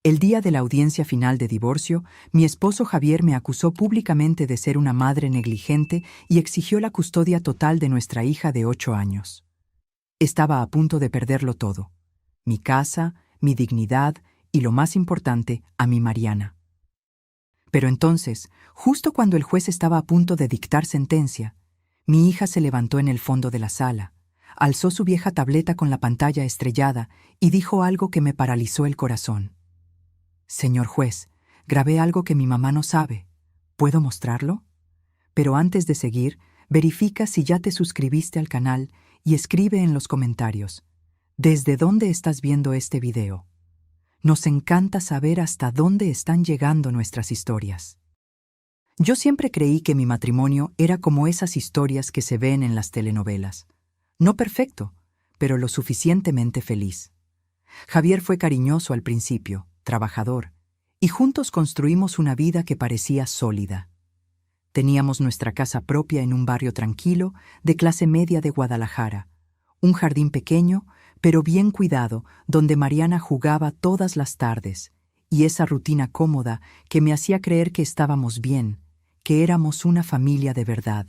El día de la audiencia final de divorcio, mi esposo Javier me acusó públicamente de ser una madre negligente y exigió la custodia total de nuestra hija de 8 años. Estaba a punto de perderlo todo: mi casa, mi dignidad y, lo más importante, a mi Mariana. Pero entonces, justo cuando el juez estaba a punto de dictar sentencia, mi hija se levantó en el fondo de la sala, alzó su vieja tableta con la pantalla estrellada y dijo algo que me paralizó el corazón. «Señor juez, grabé algo que mi mamá no sabe. ¿Puedo mostrarlo? Pero antes de seguir, verifica si ya te suscribiste al canal y escribe en los comentarios: ¿desde dónde estás viendo este video? Nos encanta saber hasta dónde están llegando nuestras historias». Yo siempre creí que mi matrimonio era como esas historias que se ven en las telenovelas. No perfecto, pero lo suficientemente feliz. Javier fue cariñoso al principio, trabajador, y juntos construimos una vida que parecía sólida. Teníamos nuestra casa propia en un barrio tranquilo, de clase media de Guadalajara, un jardín pequeño, pero bien cuidado, donde Mariana jugaba todas las tardes, y esa rutina cómoda que me hacía creer que estábamos bien, que éramos una familia de verdad.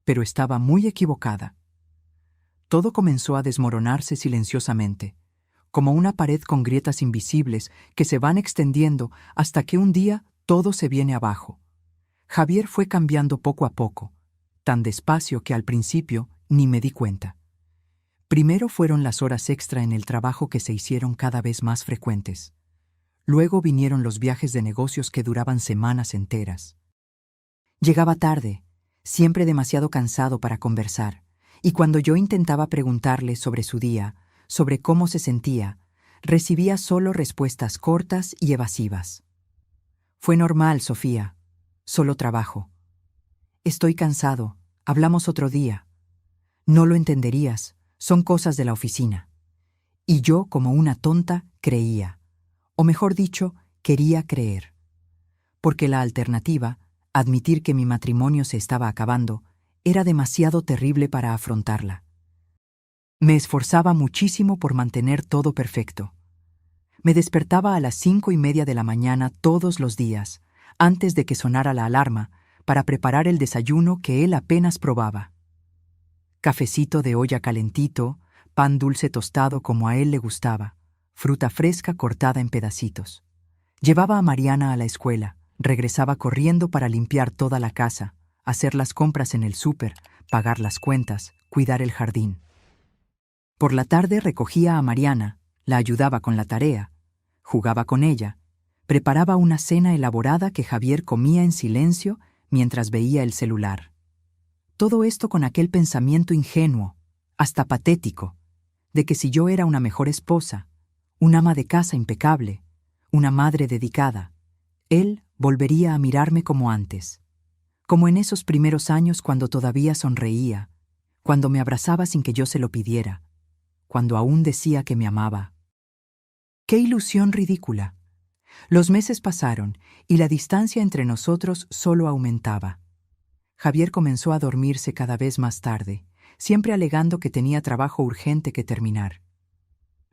Pero estaba muy equivocada. Todo comenzó a desmoronarse silenciosamente, como una pared con grietas invisibles que se van extendiendo hasta que un día todo se viene abajo. Javier fue cambiando poco a poco, tan despacio que al principio ni me di cuenta. Primero fueron las horas extra en el trabajo que se hicieron cada vez más frecuentes. Luego vinieron los viajes de negocios que duraban semanas enteras. Llegaba tarde, siempre demasiado cansado para conversar, y cuando yo intentaba preguntarle sobre su día, sobre cómo se sentía, recibía solo respuestas cortas y evasivas. «Fue normal, Sofía. Solo trabajo. Estoy cansado. Hablamos otro día. No lo entenderías. Son cosas de la oficina». Y yo, como una tonta, creía. O mejor dicho, quería creer. Porque la alternativa, admitir que mi matrimonio se estaba acabando, era demasiado terrible para afrontarla. Me esforzaba muchísimo por mantener todo perfecto. Me despertaba a las 5:30 de la mañana todos los días, antes de que sonara la alarma, para preparar el desayuno que él apenas probaba. Cafecito de olla calentito, pan dulce tostado como a él le gustaba, fruta fresca cortada en pedacitos. Llevaba a Mariana a la escuela, regresaba corriendo para limpiar toda la casa, hacer las compras en el súper, pagar las cuentas, cuidar el jardín. Por la tarde recogía a Mariana, la ayudaba con la tarea, jugaba con ella, preparaba una cena elaborada que Javier comía en silencio mientras veía el celular. Todo esto con aquel pensamiento ingenuo, hasta patético, de que si yo era una mejor esposa, una ama de casa impecable, una madre dedicada, él volvería a mirarme como antes, como en esos primeros años cuando todavía sonreía, cuando me abrazaba sin que yo se lo pidiera, cuando aún decía que me amaba. ¡Qué ilusión ridícula! Los meses pasaron y la distancia entre nosotros solo aumentaba. Javier comenzó a dormirse cada vez más tarde, siempre alegando que tenía trabajo urgente que terminar.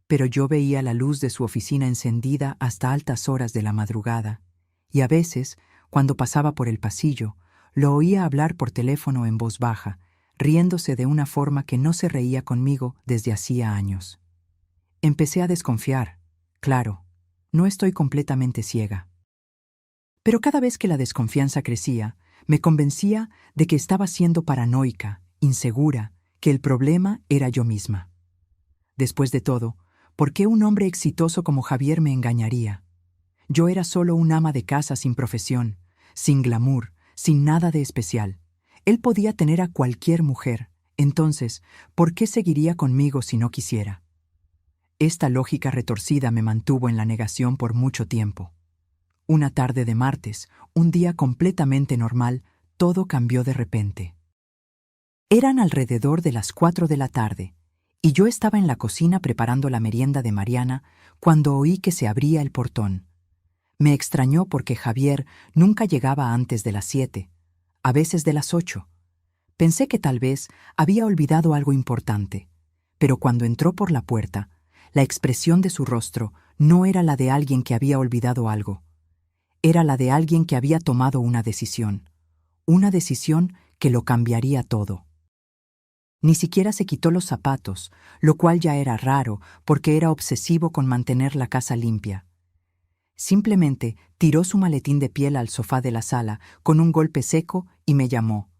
Pero yo veía la luz de su oficina encendida hasta altas horas de la madrugada, y a veces, cuando pasaba por el pasillo, lo oía hablar por teléfono en voz baja, riéndose de una forma que no se reía conmigo desde hacía años. Empecé a desconfiar. Claro, no estoy completamente ciega. Pero cada vez que la desconfianza crecía, me convencía de que estaba siendo paranoica, insegura, que el problema era yo misma. Después de todo, ¿por qué un hombre exitoso como Javier me engañaría? Yo era solo un ama de casa sin profesión, sin glamour, sin nada de especial. Él podía tener a cualquier mujer, entonces, ¿por qué seguiría conmigo si no quisiera? Esta lógica retorcida me mantuvo en la negación por mucho tiempo. Una tarde de martes, un día completamente normal, todo cambió de repente. Eran alrededor de las 4 de la tarde, y yo estaba en la cocina preparando la merienda de Mariana cuando oí que se abría el portón. Me extrañó porque Javier nunca llegaba antes de las 7, a veces de las 8. Pensé que tal vez había olvidado algo importante, pero cuando entró por la puerta, la expresión de su rostro no era la de alguien que había olvidado algo. Era la de alguien que había tomado una decisión que lo cambiaría todo. Ni siquiera se quitó los zapatos, lo cual ya era raro porque era obsesivo con mantener la casa limpia. Simplemente tiró su maletín de piel al sofá de la sala con un golpe seco y me llamó.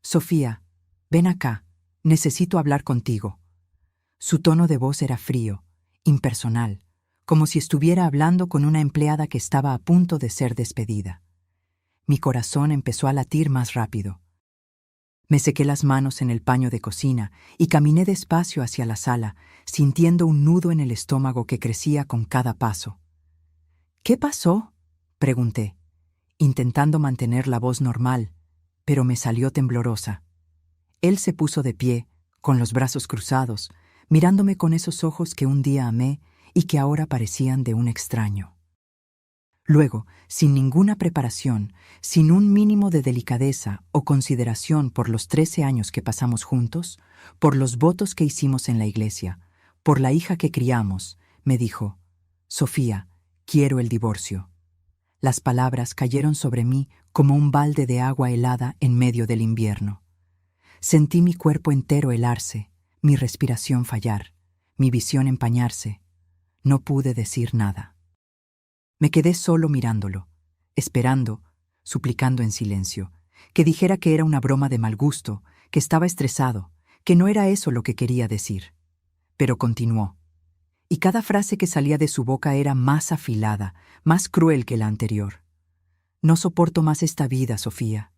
«Sofía, ven acá, necesito hablar contigo». Su tono de voz era frío, impersonal, como si estuviera hablando con una empleada que estaba a punto de ser despedida. Mi corazón empezó a latir más rápido. Me sequé las manos en el paño de cocina y caminé despacio hacia la sala, sintiendo un nudo en el estómago que crecía con cada paso. «¿Qué pasó?», pregunté, intentando mantener la voz normal, pero me salió temblorosa. Él se puso de pie, con los brazos cruzados, mirándome con esos ojos que un día amé y que ahora parecían de un extraño. Luego, sin ninguna preparación, sin un mínimo de delicadeza o consideración por los 13 años que pasamos juntos, por los votos que hicimos en la iglesia, por la hija que criamos, me dijo: «Sofía, quiero el divorcio». Las palabras cayeron sobre mí como un balde de agua helada en medio del invierno. Sentí mi cuerpo entero helarse, mi respiración fallar, mi visión empañarse. No pude decir nada. Me quedé solo mirándolo, esperando, suplicando en silencio, que dijera que era una broma de mal gusto, que estaba estresado, que no era eso lo que quería decir. Pero continuó. Y cada frase que salía de su boca era más afilada, más cruel que la anterior. «No soporto más esta vida, Sofía.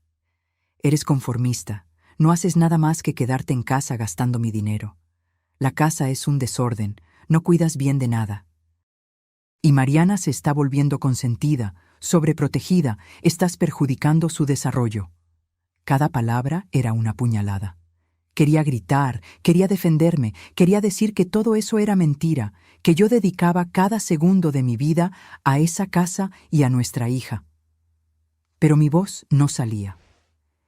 Eres conformista, no haces nada más que quedarte en casa gastando mi dinero. La casa es un desorden, no cuidas bien de nada. Y Mariana se está volviendo consentida, sobreprotegida, estás perjudicando su desarrollo». Cada palabra era una puñalada. Quería gritar, quería defenderme, quería decir que todo eso era mentira, que yo dedicaba cada segundo de mi vida a esa casa y a nuestra hija. Pero mi voz no salía.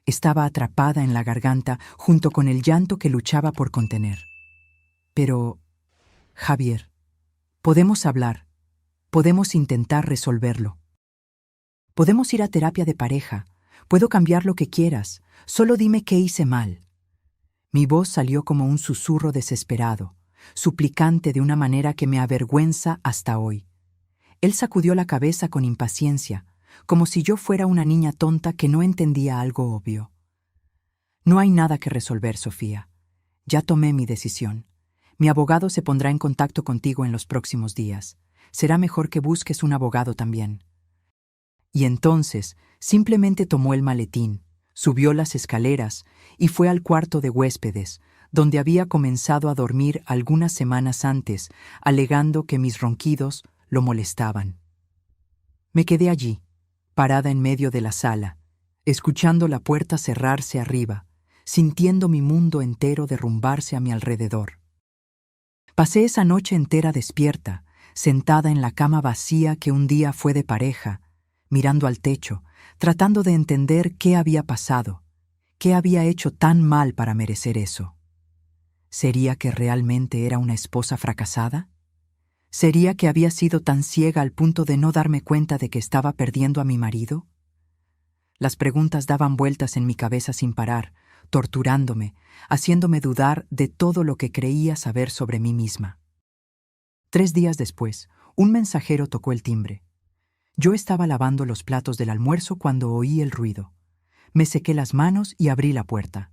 Estaba atrapada en la garganta junto con el llanto que luchaba por contener. «Pero, Javier, podemos hablar, podemos intentar resolverlo. Podemos ir a terapia de pareja, puedo cambiar lo que quieras, solo dime qué hice mal». Mi voz salió como un susurro desesperado, suplicante de una manera que me avergüenza hasta hoy. Él sacudió la cabeza con impaciencia, como si yo fuera una niña tonta que no entendía algo obvio. «No hay nada que resolver, Sofía. Ya tomé mi decisión. Mi abogado se pondrá en contacto contigo en los próximos días. Será mejor que busques un abogado también». Y entonces simplemente tomó el maletín, subió las escaleras y fue al cuarto de huéspedes, donde había comenzado a dormir algunas semanas antes, alegando que mis ronquidos lo molestaban. Me quedé allí, parada en medio de la sala, escuchando la puerta cerrarse arriba, sintiendo mi mundo entero derrumbarse a mi alrededor. Pasé esa noche entera despierta, sentada en la cama vacía que un día fue de pareja, mirando al techo, tratando de entender qué había pasado, qué había hecho tan mal para merecer eso. ¿Sería que realmente era una esposa fracasada? ¿Sería que había sido tan ciega al punto de no darme cuenta de que estaba perdiendo a mi marido? Las preguntas daban vueltas en mi cabeza sin parar, torturándome, haciéndome dudar de todo lo que creía saber sobre mí misma. 3 días después, un mensajero tocó el timbre. Yo estaba lavando los platos del almuerzo cuando oí el ruido. Me sequé las manos y abrí la puerta.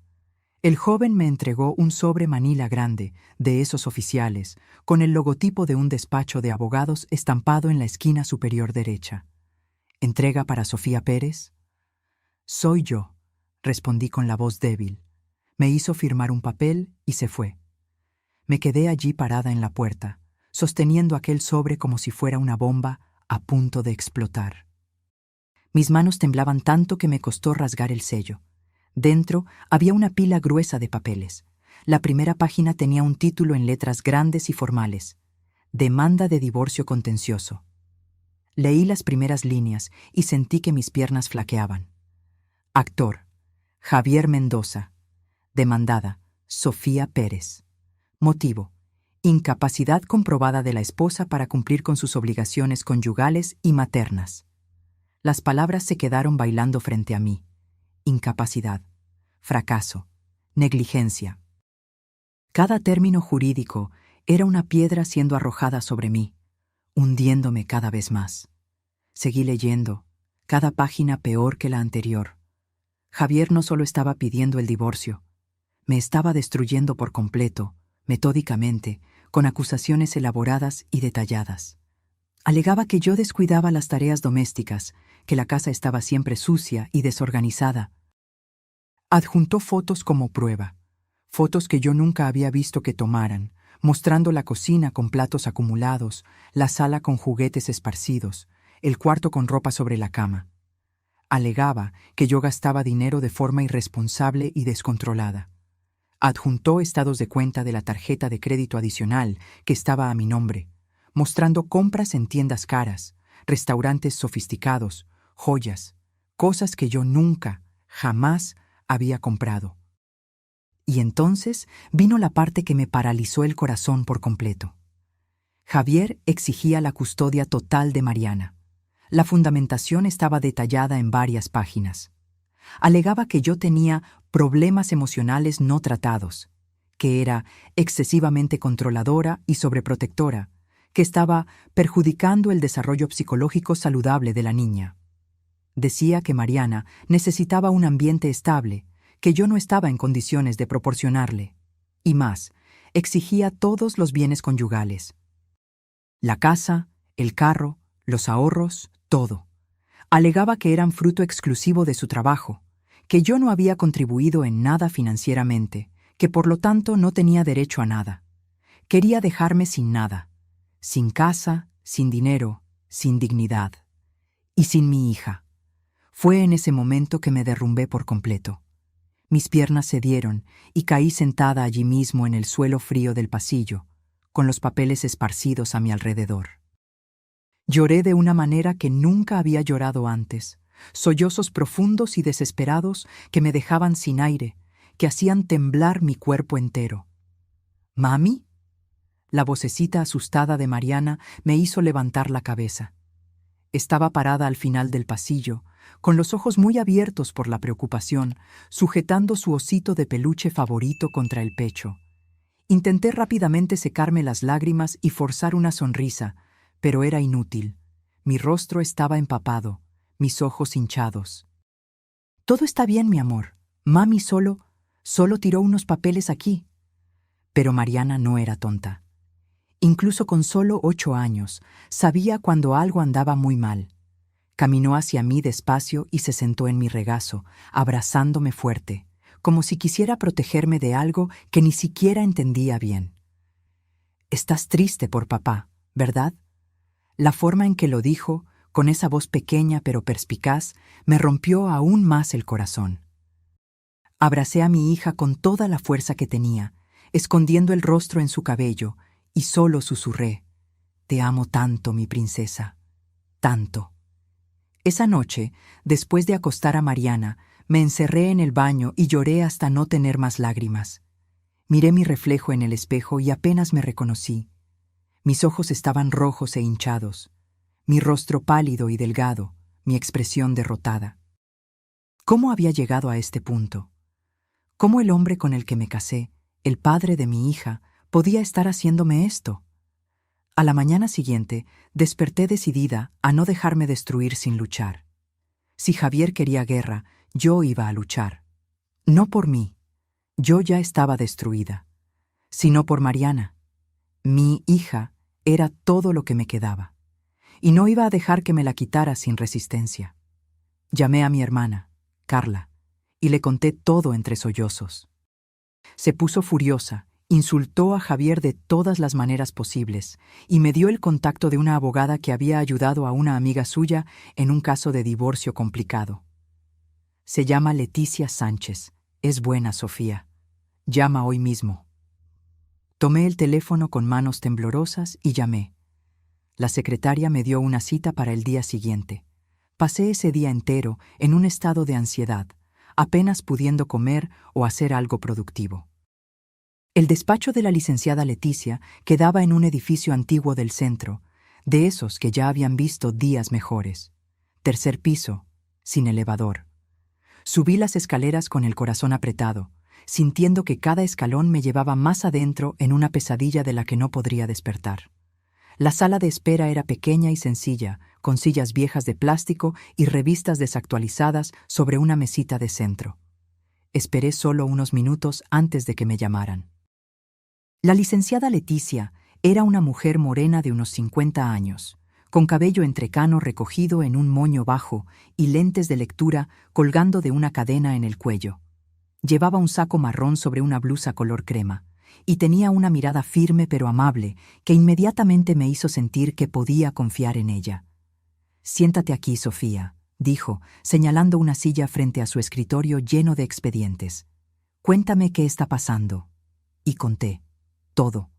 El joven me entregó un sobre manila grande, de esos oficiales, con el logotipo de un despacho de abogados estampado en la esquina superior derecha. «¿Entrega para Sofía Pérez?» «Soy yo», respondí con la voz débil. Me hizo firmar un papel y se fue. Me quedé allí parada en la puerta, sosteniendo aquel sobre como si fuera una bomba a punto de explotar. Mis manos temblaban tanto que me costó rasgar el sello. Dentro había una pila gruesa de papeles. La primera página tenía un título en letras grandes y formales: «Demanda de divorcio contencioso». Leí las primeras líneas y sentí que mis piernas flaqueaban. Actor: Javier Mendoza. Demandada: Sofía Pérez. Motivo: Incapacidad comprobada de la esposa para cumplir con sus obligaciones conyugales y maternas. Las palabras se quedaron bailando frente a mí. Incapacidad, fracaso, negligencia. Cada término jurídico era una piedra siendo arrojada sobre mí, hundiéndome cada vez más. Seguí leyendo, cada página peor que la anterior. Javier no solo estaba pidiendo el divorcio, me estaba destruyendo por completo, metódicamente, con acusaciones elaboradas y detalladas. Alegaba que yo descuidaba las tareas domésticas, que la casa estaba siempre sucia y desorganizada. Adjuntó fotos como prueba, fotos que yo nunca había visto que tomaran, mostrando la cocina con platos acumulados, la sala con juguetes esparcidos, el cuarto con ropa sobre la cama. Alegaba que yo gastaba dinero de forma irresponsable y descontrolada. Adjuntó estados de cuenta de la tarjeta de crédito adicional que estaba a mi nombre, mostrando compras en tiendas caras, restaurantes sofisticados, joyas, cosas que yo nunca, jamás había comprado. Y entonces vino la parte que me paralizó el corazón por completo. Javier exigía la custodia total de Mariana. La fundamentación estaba detallada en varias páginas. Alegaba que yo tenía problemas emocionales no tratados, que era excesivamente controladora y sobreprotectora, que estaba perjudicando el desarrollo psicológico saludable de la niña. Decía que Mariana necesitaba un ambiente estable, que yo no estaba en condiciones de proporcionarle. Y más, exigía todos los bienes conyugales. La casa, el carro, los ahorros, todo. Alegaba que eran fruto exclusivo de su trabajo, que yo no había contribuido en nada financieramente, que por lo tanto no tenía derecho a nada. Quería dejarme sin nada, sin casa, sin dinero, sin dignidad. Y sin mi hija. Fue en ese momento que me derrumbé por completo. Mis piernas cedieron y caí sentada allí mismo en el suelo frío del pasillo, con los papeles esparcidos a mi alrededor. Lloré de una manera que nunca había llorado antes, sollozos profundos y desesperados que me dejaban sin aire, que hacían temblar mi cuerpo entero. ¿Mami? La vocecita asustada de Mariana me hizo levantar la cabeza. Estaba parada al final del pasillo, con los ojos muy abiertos por la preocupación, sujetando su osito de peluche favorito contra el pecho. Intenté rápidamente secarme las lágrimas y forzar una sonrisa, pero era inútil. Mi rostro estaba empapado, mis ojos hinchados. «Todo está bien, mi amor. Mami solo tiró unos papeles aquí». Pero Mariana no era tonta. Incluso con solo 8 años, sabía cuando algo andaba muy mal. Caminó hacia mí despacio y se sentó en mi regazo, abrazándome fuerte, como si quisiera protegerme de algo que ni siquiera entendía bien. «Estás triste por papá, ¿verdad?». La forma en que lo dijo, con esa voz pequeña pero perspicaz, me rompió aún más el corazón. Abracé a mi hija con toda la fuerza que tenía, escondiendo el rostro en su cabello, y solo susurré: «Te amo tanto, mi princesa, tanto». Esa noche, después de acostar a Mariana, me encerré en el baño y lloré hasta no tener más lágrimas. Miré mi reflejo en el espejo y apenas me reconocí. Mis ojos estaban rojos e hinchados, mi rostro pálido y delgado, mi expresión derrotada. ¿Cómo había llegado a este punto? ¿Cómo el hombre con el que me casé, el padre de mi hija, podía estar haciéndome esto? A la mañana siguiente, desperté decidida a no dejarme destruir sin luchar. Si Javier quería guerra, yo iba a luchar. No por mí, yo ya estaba destruida, sino por Mariana. Mi hija era todo lo que me quedaba, y no iba a dejar que me la quitara sin resistencia. Llamé a mi hermana, Carla, y le conté todo entre sollozos. Se puso furiosa, insultó a Javier de todas las maneras posibles y me dio el contacto de una abogada que había ayudado a una amiga suya en un caso de divorcio complicado. Se llama Leticia Sánchez. Es buena, Sofía. Llama hoy mismo. Tomé el teléfono con manos temblorosas y llamé. La secretaria me dio una cita para el día siguiente. Pasé ese día entero en un estado de ansiedad, apenas pudiendo comer o hacer algo productivo. El despacho de la licenciada Leticia quedaba en un edificio antiguo del centro, de esos que ya habían visto días mejores. Tercer piso, sin elevador. Subí las escaleras con el corazón apretado, sintiendo que cada escalón me llevaba más adentro en una pesadilla de la que no podría despertar. La sala de espera era pequeña y sencilla, con sillas viejas de plástico y revistas desactualizadas sobre una mesita de centro. Esperé solo unos minutos antes de que me llamaran. La licenciada Leticia era una mujer morena de unos 50 años, con cabello entrecano recogido en un moño bajo y lentes de lectura colgando de una cadena en el cuello. Llevaba un saco marrón sobre una blusa color crema, y tenía una mirada firme pero amable que inmediatamente me hizo sentir que podía confiar en ella. «Siéntate aquí, Sofía», dijo, señalando una silla frente a su escritorio lleno de expedientes. «Cuéntame qué está pasando». Y conté. Todo.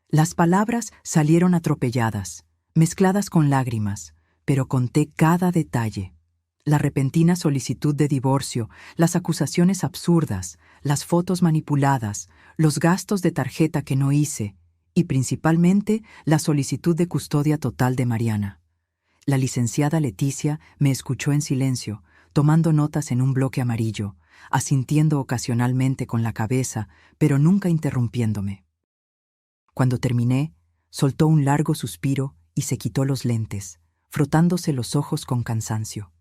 Las palabras salieron atropelladas, mezcladas con lágrimas, pero conté cada detalle. La repentina solicitud de divorcio, las acusaciones absurdas, las fotos manipuladas, los gastos de tarjeta que no hice y principalmente la solicitud de custodia total de Mariana. La licenciada Leticia me escuchó en silencio, tomando notas en un bloque amarillo, asintiendo ocasionalmente con la cabeza, pero nunca interrumpiéndome. Cuando terminé, soltó un largo suspiro y se quitó los lentes, frotándose los ojos con cansancio.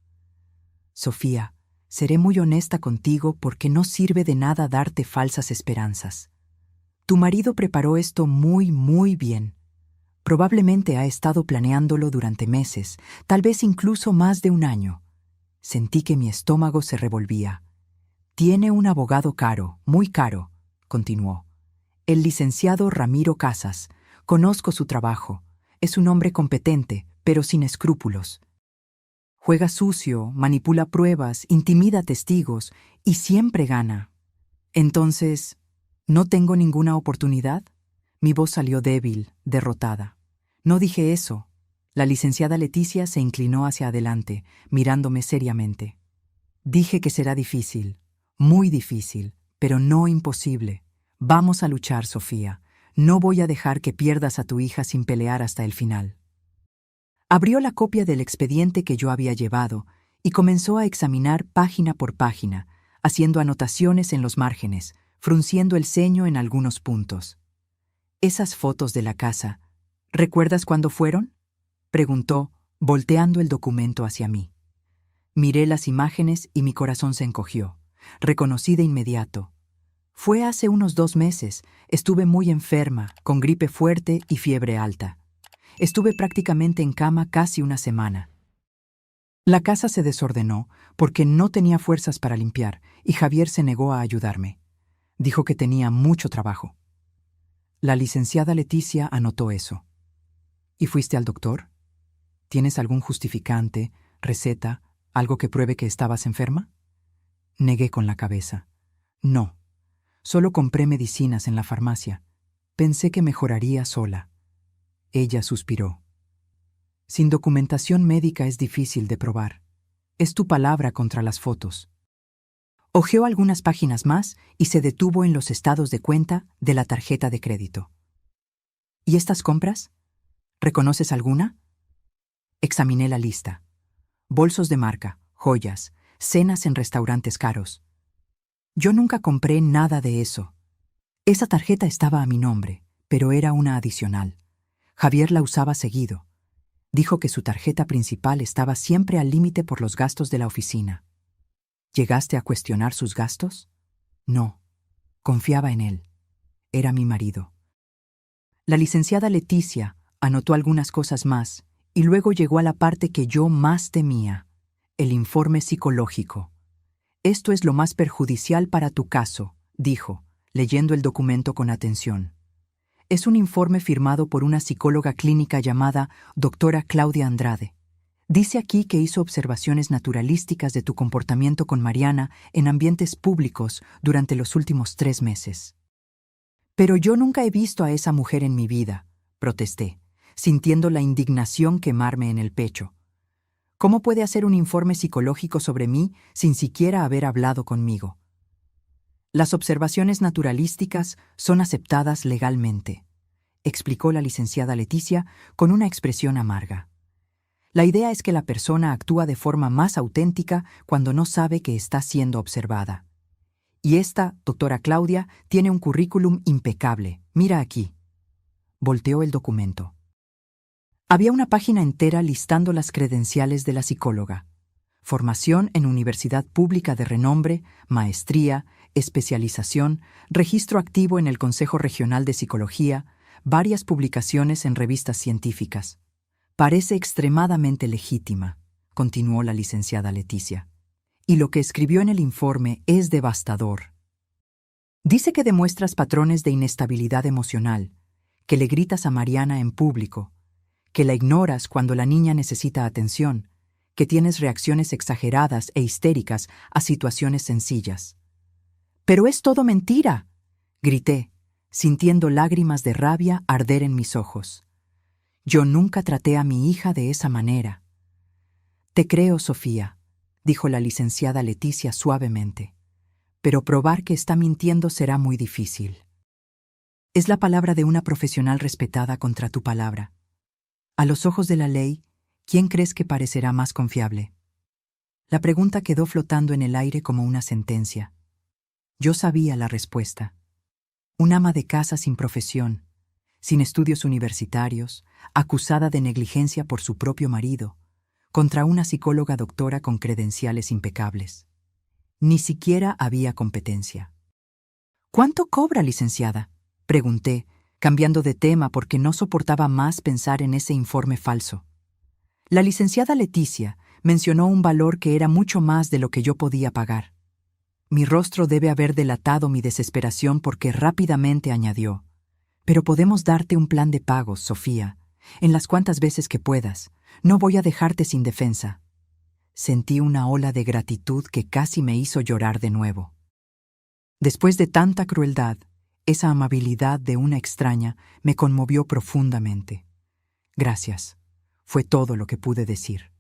«Sofía, seré muy honesta contigo porque no sirve de nada darte falsas esperanzas. Tu marido preparó esto muy bien. Probablemente ha estado planeándolo durante meses, tal vez incluso más de un año». Sentí que mi estómago se revolvía. «Tiene un abogado caro, muy caro», continuó. «El licenciado Ramiro Casas. Conozco su trabajo. Es un hombre competente, pero sin escrúpulos. Juega sucio, manipula pruebas, intimida testigos y siempre gana. Entonces, ¿no tengo ninguna oportunidad?» Mi voz salió débil, derrotada. «No dije eso». La licenciada Leticia se inclinó hacia adelante, mirándome seriamente. «Dije que será difícil, muy difícil, pero no imposible. Vamos a luchar, Sofía. No voy a dejar que pierdas a tu hija sin pelear hasta el final». Abrió la copia del expediente que yo había llevado y comenzó a examinar página por página, haciendo anotaciones en los márgenes, frunciendo el ceño en algunos puntos. «Esas fotos de la casa, ¿recuerdas cuándo fueron?», preguntó, volteando el documento hacia mí. Miré las imágenes y mi corazón se encogió. Reconocí de inmediato. «Fue hace unos 2 meses. Estuve muy enferma, con gripe fuerte y fiebre alta. Estuve prácticamente en cama casi una semana. La casa se desordenó porque no tenía fuerzas para limpiar y Javier se negó a ayudarme. Dijo que tenía mucho trabajo». La licenciada Leticia anotó eso. «¿Y fuiste al doctor? ¿Tienes algún justificante, receta, algo que pruebe que estabas enferma?». Negué con la cabeza. «No. Solo compré medicinas en la farmacia. Pensé que mejoraría sola». Ella suspiró. «Sin documentación médica es difícil de probar. Es tu palabra contra las fotos». Hojeó algunas páginas más y se detuvo en los estados de cuenta de la tarjeta de crédito. «¿Y estas compras? ¿Reconoces alguna?». Examiné la lista. Bolsos de marca, joyas, cenas en restaurantes caros. Yo nunca compré nada de eso. Esa tarjeta estaba a mi nombre, pero era una adicional. Javier la usaba seguido. Dijo que su tarjeta principal estaba siempre al límite por los gastos de la oficina. ¿Llegaste a cuestionar sus gastos? No. Confiaba en él. Era mi marido. La licenciada Leticia anotó algunas cosas más y luego llegó a la parte que yo más temía, el informe psicológico. «Esto es lo más perjudicial para tu caso», dijo, leyendo el documento con atención. Es un informe firmado por una psicóloga clínica llamada doctora Claudia Andrade. Dice aquí que hizo observaciones naturalísticas de tu comportamiento con Mariana en ambientes públicos durante los últimos 3 meses. «Pero yo nunca he visto a esa mujer en mi vida», protesté, sintiendo la indignación quemarme en el pecho. «¿Cómo puede hacer un informe psicológico sobre mí sin siquiera haber hablado conmigo?». Las observaciones naturalísticas son aceptadas legalmente, explicó la licenciada Leticia con una expresión amarga. La idea es que la persona actúa de forma más auténtica cuando no sabe que está siendo observada. Y esta, doctora Claudia, tiene un currículum impecable. Mira aquí. Volteó el documento. Había una página entera listando las credenciales de la psicóloga. Formación en universidad pública de renombre, maestría, especialización, registro activo en el Consejo Regional de Psicología, varias publicaciones en revistas científicas. Parece extremadamente legítima, continuó la licenciada Leticia. Y lo que escribió en el informe es devastador. Dice que demuestras patrones de inestabilidad emocional, que le gritas a Mariana en público, que la ignoras cuando la niña necesita atención, que tienes reacciones exageradas e histéricas a situaciones sencillas. ¡Pero es todo mentira!, grité, sintiendo lágrimas de rabia arder en mis ojos. Yo nunca traté a mi hija de esa manera. Te creo, Sofía, dijo la licenciada Leticia suavemente, pero probar que está mintiendo será muy difícil. Es la palabra de una profesional respetada contra tu palabra. A los ojos de la ley, ¿quién crees que parecerá más confiable? La pregunta quedó flotando en el aire como una sentencia. Yo sabía la respuesta. Un ama de casa sin profesión, sin estudios universitarios, acusada de negligencia por su propio marido, contra una psicóloga doctora con credenciales impecables. Ni siquiera había competencia. ¿Cuánto cobra, licenciada?, pregunté, cambiando de tema porque no soportaba más pensar en ese informe falso. La licenciada Leticia mencionó un valor que era mucho más de lo que yo podía pagar. Mi rostro debe haber delatado mi desesperación porque rápidamente añadió: «Pero podemos darte un plan de pagos, Sofía, en las cuantas veces que puedas. No voy a dejarte sin defensa». Sentí una ola de gratitud que casi me hizo llorar de nuevo. Después de tanta crueldad, esa amabilidad de una extraña me conmovió profundamente. Gracias, fue todo lo que pude decir.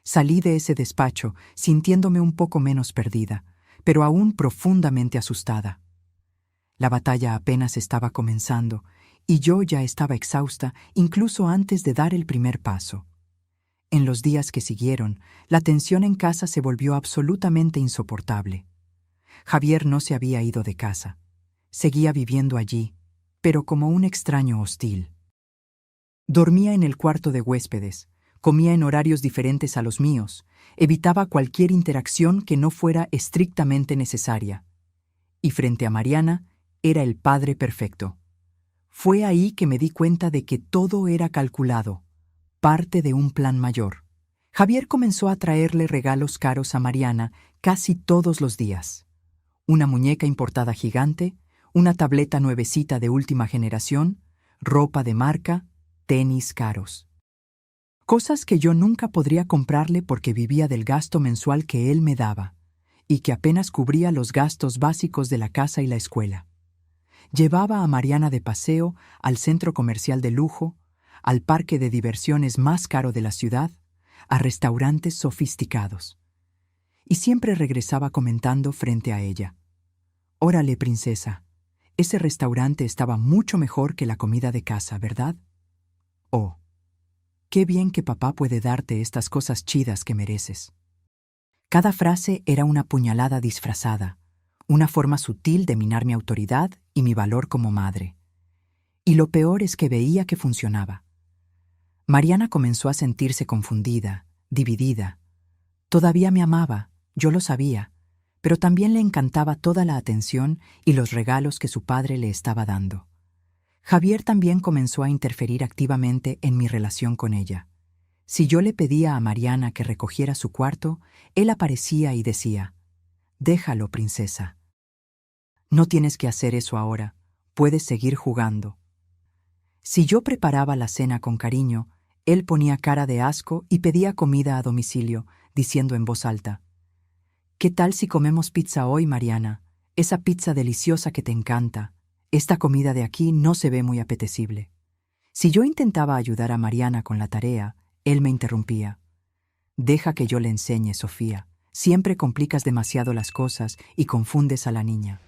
Salí de ese despacho sintiéndome un poco menos perdida, pero aún profundamente asustada. La batalla apenas estaba comenzando y yo ya estaba exhausta incluso antes de dar el primer paso. En los días que siguieron, la tensión en casa se volvió absolutamente insoportable. Javier no se había ido de casa. Seguía viviendo allí, pero como un extraño hostil. Dormía en el cuarto de huéspedes, comía en horarios diferentes a los míos, evitaba cualquier interacción que no fuera estrictamente necesaria. Y frente a Mariana, era el padre perfecto. Fue ahí que me di cuenta de que todo era calculado, parte de un plan mayor. Javier comenzó a traerle regalos caros a Mariana casi todos los días. Una muñeca importada gigante, una tableta nuevecita de última generación, ropa de marca, tenis caros. Cosas que yo nunca podría comprarle porque vivía del gasto mensual que él me daba, y que apenas cubría los gastos básicos de la casa y la escuela. Llevaba a Mariana de paseo al centro comercial de lujo, al parque de diversiones más caro de la ciudad, a restaurantes sofisticados. Y siempre regresaba comentando frente a ella: «Órale, princesa, ese restaurante estaba mucho mejor que la comida de casa, ¿verdad? Oh, qué bien que papá puede darte estas cosas chidas que mereces». Cada frase era una puñalada disfrazada, una forma sutil de minar mi autoridad y mi valor como madre. Y lo peor es que veía que funcionaba. Mariana comenzó a sentirse confundida, dividida. Todavía me amaba, yo lo sabía, pero también le encantaba toda la atención y los regalos que su padre le estaba dando. Javier también comenzó a interferir activamente en mi relación con ella. Si yo le pedía a Mariana que recogiera su cuarto, él aparecía y decía: «Déjalo, princesa. No tienes que hacer eso ahora, puedes seguir jugando». Si yo preparaba la cena con cariño, él ponía cara de asco y pedía comida a domicilio, diciendo en voz alta: «¿Qué tal si comemos pizza hoy, Mariana? Esa pizza deliciosa que te encanta. Esta comida de aquí no se ve muy apetecible». Si yo intentaba ayudar a Mariana con la tarea, él me interrumpía: «Deja que yo le enseñe, Sofía. Siempre complicas demasiado las cosas y confundes a la niña».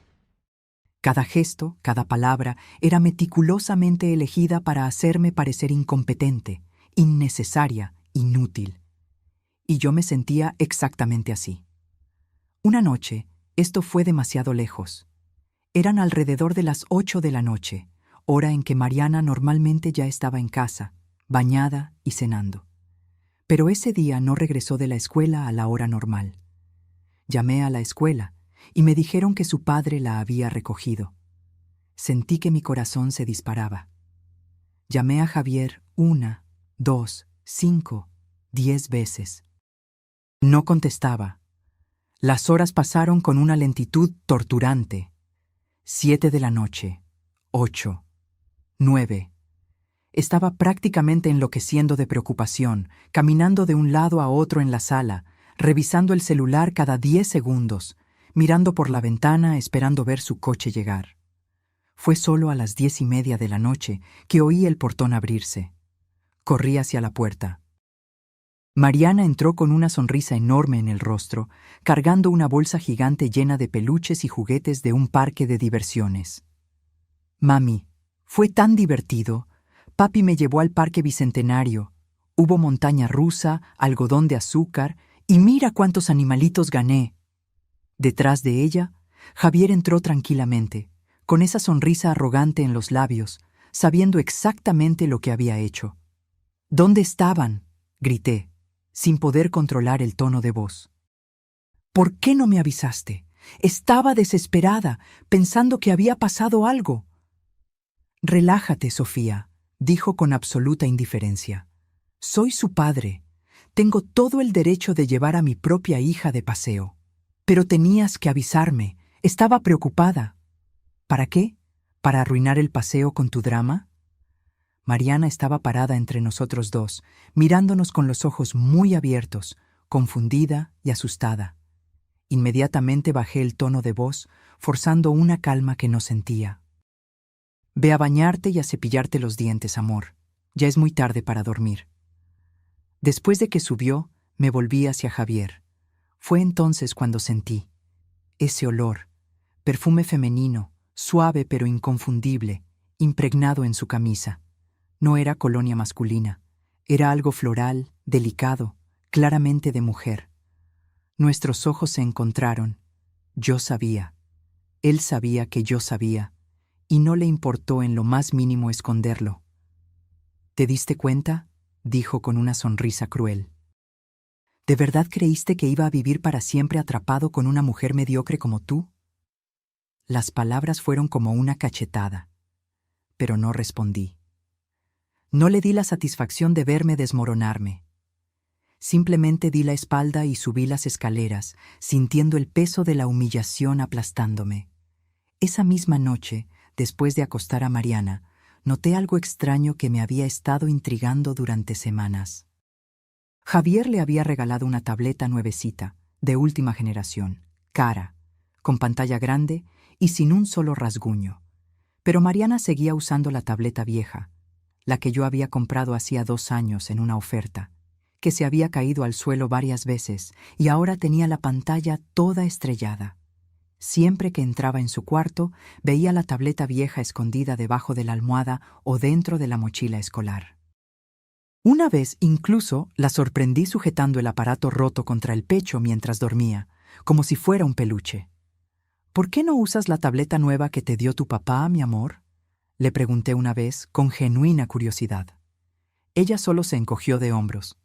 Cada gesto, cada palabra era meticulosamente elegida para hacerme parecer incompetente, innecesaria, inútil. Y yo me sentía exactamente así. Una noche, esto fue demasiado lejos. Eran alrededor de las 8 de la noche, hora en que Mariana normalmente ya estaba en casa, bañada y cenando. Pero ese día no regresó de la escuela a la hora normal. Llamé a la escuela y me dijeron que su padre la había recogido. Sentí que mi corazón se disparaba. Llamé a Javier 1, 2, 5, 10 veces. No contestaba. Las horas pasaron con una lentitud torturante. 7 de la noche, 8, 9. Estaba prácticamente enloqueciendo de preocupación, caminando de un lado a otro en la sala, revisando el celular cada 10 segundos, mirando por la ventana esperando ver su coche llegar. Fue solo a las 10:30 de la noche que oí el portón abrirse. Corrí hacia la puerta. Mariana entró con una sonrisa enorme en el rostro, cargando una bolsa gigante llena de peluches y juguetes de un parque de diversiones. Mami, fue tan divertido. Papi me llevó al parque bicentenario. Hubo montaña rusa, algodón de azúcar, y mira cuántos animalitos gané. Detrás de ella, Javier entró tranquilamente, con esa sonrisa arrogante en los labios, sabiendo exactamente lo que había hecho. ¿Dónde estaban?, grité, sin poder controlar el tono de voz. ¿Por qué no me avisaste? Estaba desesperada, pensando que había pasado algo. Relájate, Sofía, dijo con absoluta indiferencia. Soy su padre. Tengo todo el derecho de llevar a mi propia hija de paseo. Pero tenías que avisarme. Estaba preocupada. ¿Para qué? ¿Para arruinar el paseo con tu drama? Mariana estaba parada entre nosotros dos, mirándonos con los ojos muy abiertos, confundida y asustada. Inmediatamente bajé el tono de voz, forzando una calma que no sentía. Ve a bañarte y a cepillarte los dientes, amor. Ya es muy tarde para dormir. Después de que subió, me volví hacia Javier. Fue entonces cuando sentí ese olor, perfume femenino, suave pero inconfundible, impregnado en su camisa. No era colonia masculina, era algo floral, delicado, claramente de mujer. Nuestros ojos se encontraron. Yo sabía. Él sabía que yo sabía, y no le importó en lo más mínimo esconderlo. ¿Te diste cuenta?, dijo con una sonrisa cruel. ¿De verdad creíste que iba a vivir para siempre atrapado con una mujer mediocre como tú? Las palabras fueron como una cachetada, pero no respondí. No le di la satisfacción de verme desmoronarme. Simplemente di la espalda y subí las escaleras, sintiendo el peso de la humillación aplastándome. Esa misma noche, después de acostar a Mariana, noté algo extraño que me había estado intrigando durante semanas. Javier le había regalado una tableta nuevecita, de última generación, cara, con pantalla grande y sin un solo rasguño. Pero Mariana seguía usando la tableta vieja, la que yo había comprado hacía 2 años en una oferta, que se había caído al suelo varias veces y ahora tenía la pantalla toda estrellada. Siempre que entraba en su cuarto, veía la tableta vieja escondida debajo de la almohada o dentro de la mochila escolar. Una vez incluso la sorprendí sujetando el aparato roto contra el pecho mientras dormía, como si fuera un peluche. ¿Por qué no usas la tableta nueva que te dio tu papá, mi amor?, le pregunté una vez con genuina curiosidad. Ella solo se encogió de hombros.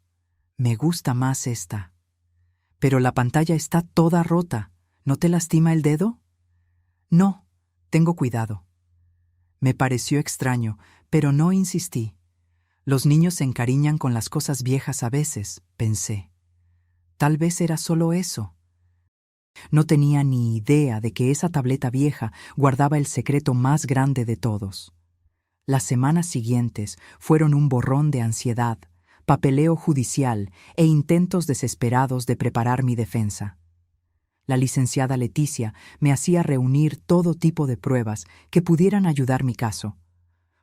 Me gusta más esta. Pero la pantalla está toda rota. ¿No te lastima el dedo? No, tengo cuidado. Me pareció extraño, pero no insistí. Los niños se encariñan con las cosas viejas a veces, pensé. Tal vez era solo eso. No tenía ni idea de que esa tableta vieja guardaba el secreto más grande de todos. Las semanas siguientes fueron un borrón de ansiedad, papeleo judicial e intentos desesperados de preparar mi defensa. La licenciada Leticia me hacía reunir todo tipo de pruebas que pudieran ayudar mi caso.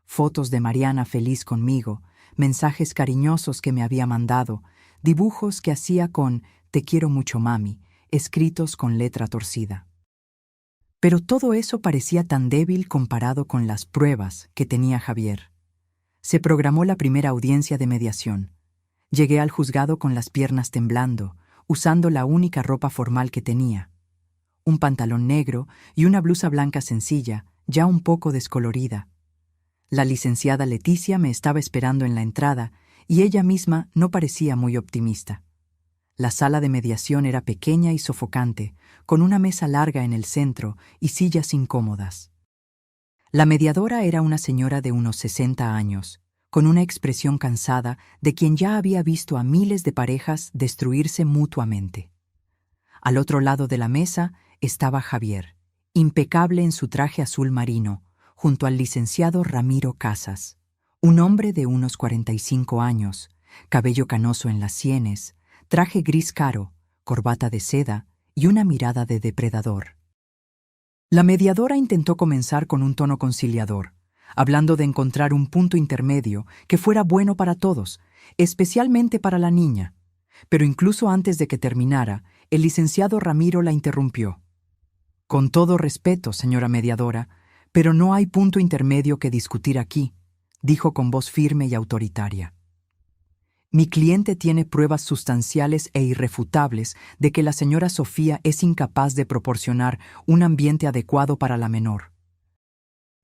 Fotos de Mariana feliz conmigo, mensajes cariñosos que me había mandado, dibujos que hacía con «Te quiero mucho, mami», escritos con letra torcida. Pero todo eso parecía tan débil comparado con las pruebas que tenía Javier. Se programó la primera audiencia de mediación. Llegué al juzgado con las piernas temblando, usando la única ropa formal que tenía. Un pantalón negro y una blusa blanca sencilla, ya un poco descolorida. La licenciada Leticia me estaba esperando en la entrada y ella misma no parecía muy optimista. La sala de mediación era pequeña y sofocante, con una mesa larga en el centro y sillas incómodas. La mediadora era una señora de unos 60 años, con una expresión cansada de quien ya había visto a miles de parejas destruirse mutuamente. Al otro lado de la mesa estaba Javier, impecable en su traje azul marino, junto al licenciado Ramiro Casas, un hombre de unos 45 años, cabello canoso en las sienes, traje gris claro, corbata de seda y una mirada de depredador. La mediadora intentó comenzar con un tono conciliador, hablando de encontrar un punto intermedio que fuera bueno para todos, especialmente para la niña. Pero incluso antes de que terminara, el licenciado Ramiro la interrumpió. Con todo respeto, señora mediadora, pero no hay punto intermedio que discutir aquí, dijo con voz firme y autoritaria. Mi cliente tiene pruebas sustanciales e irrefutables de que la señora Sofía es incapaz de proporcionar un ambiente adecuado para la menor.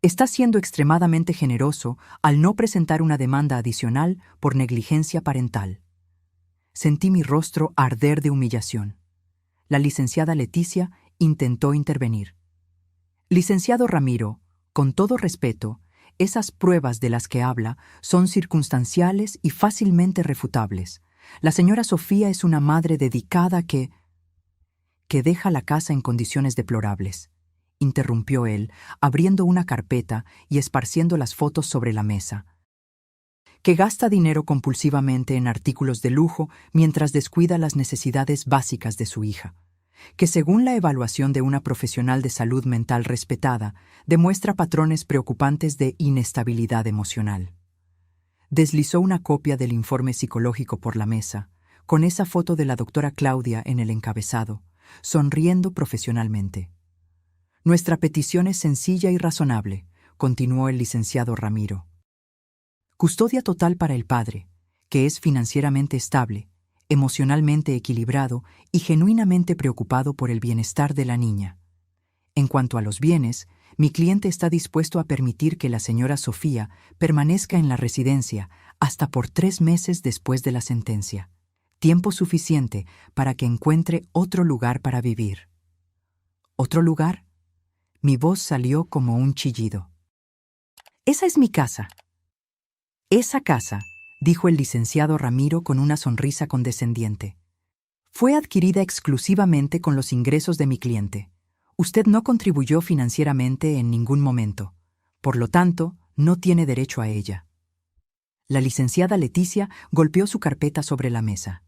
Está siendo extremadamente generoso al no presentar una demanda adicional por negligencia parental. Sentí mi rostro arder de humillación. La licenciada Leticia intentó intervenir. Licenciado Ramiro, con todo respeto, esas pruebas de las que habla son circunstanciales y fácilmente refutables. La señora Sofía es una madre dedicada que deja la casa en condiciones deplorables, interrumpió él, abriendo una carpeta y esparciendo las fotos sobre la mesa. Que gasta dinero compulsivamente en artículos de lujo mientras descuida las necesidades básicas de su hija. Que según la evaluación de una profesional de salud mental respetada, demuestra patrones preocupantes de inestabilidad emocional. Deslizó una copia del informe psicológico por la mesa, con esa foto de la doctora Claudia en el encabezado, sonriendo profesionalmente. Nuestra petición es sencilla y razonable, continuó el licenciado Ramiro. Custodia total para el padre, que es financieramente estable, emocionalmente equilibrado y genuinamente preocupado por el bienestar de la niña. En cuanto a los bienes, mi cliente está dispuesto a permitir que la señora Sofía permanezca en la residencia hasta por 3 meses después de la sentencia, tiempo suficiente para que encuentre otro lugar para vivir. ¿Otro lugar? Mi voz salió como un chillido. Esa es mi casa. Esa casa, dijo el licenciado Ramiro con una sonrisa condescendiente. Fue adquirida exclusivamente con los ingresos de mi cliente. Usted no contribuyó financieramente en ningún momento. Por lo tanto, no tiene derecho a ella. La licenciada Leticia golpeó su carpeta sobre la mesa.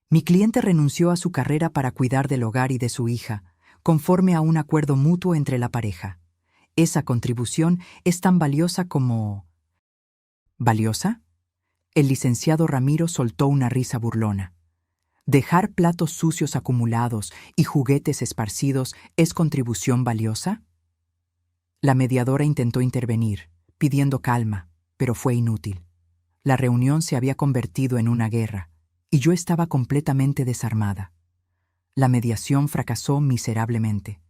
Mi cliente renunció a su carrera para cuidar del hogar y de su hija, conforme a un acuerdo mutuo entre la pareja. Esa contribución es tan valiosa como... ¿Valiosa? El licenciado Ramiro soltó una risa burlona. ¿Dejar platos sucios acumulados y juguetes esparcidos es contribución valiosa? La mediadora intentó intervenir, pidiendo calma, pero fue inútil. La reunión se había convertido en una guerra, y yo estaba completamente desarmada. La mediación fracasó miserablemente.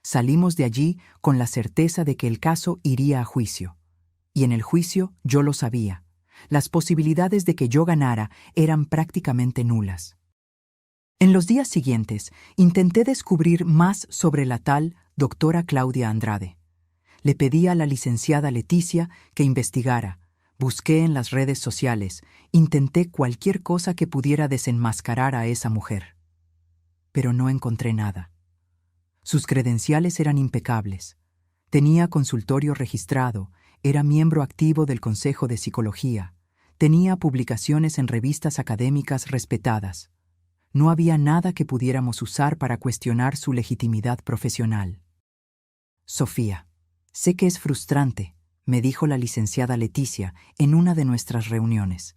Salimos de allí con la certeza de que el caso iría a juicio. Y en el juicio yo lo sabía. Las posibilidades de que yo ganara eran prácticamente nulas. En los días siguientes, intenté descubrir más sobre la tal doctora Claudia Andrade. Le pedí a la licenciada Leticia que investigara, busqué en las redes sociales, intenté cualquier cosa que pudiera desenmascarar a esa mujer. Pero no encontré nada. Sus credenciales eran impecables. Tenía consultorio registrado, era miembro activo del Consejo de Psicología, tenía publicaciones en revistas académicas respetadas. No había nada que pudiéramos usar para cuestionar su legitimidad profesional. Sofía, sé que es frustrante, me dijo la licenciada Leticia en una de nuestras reuniones.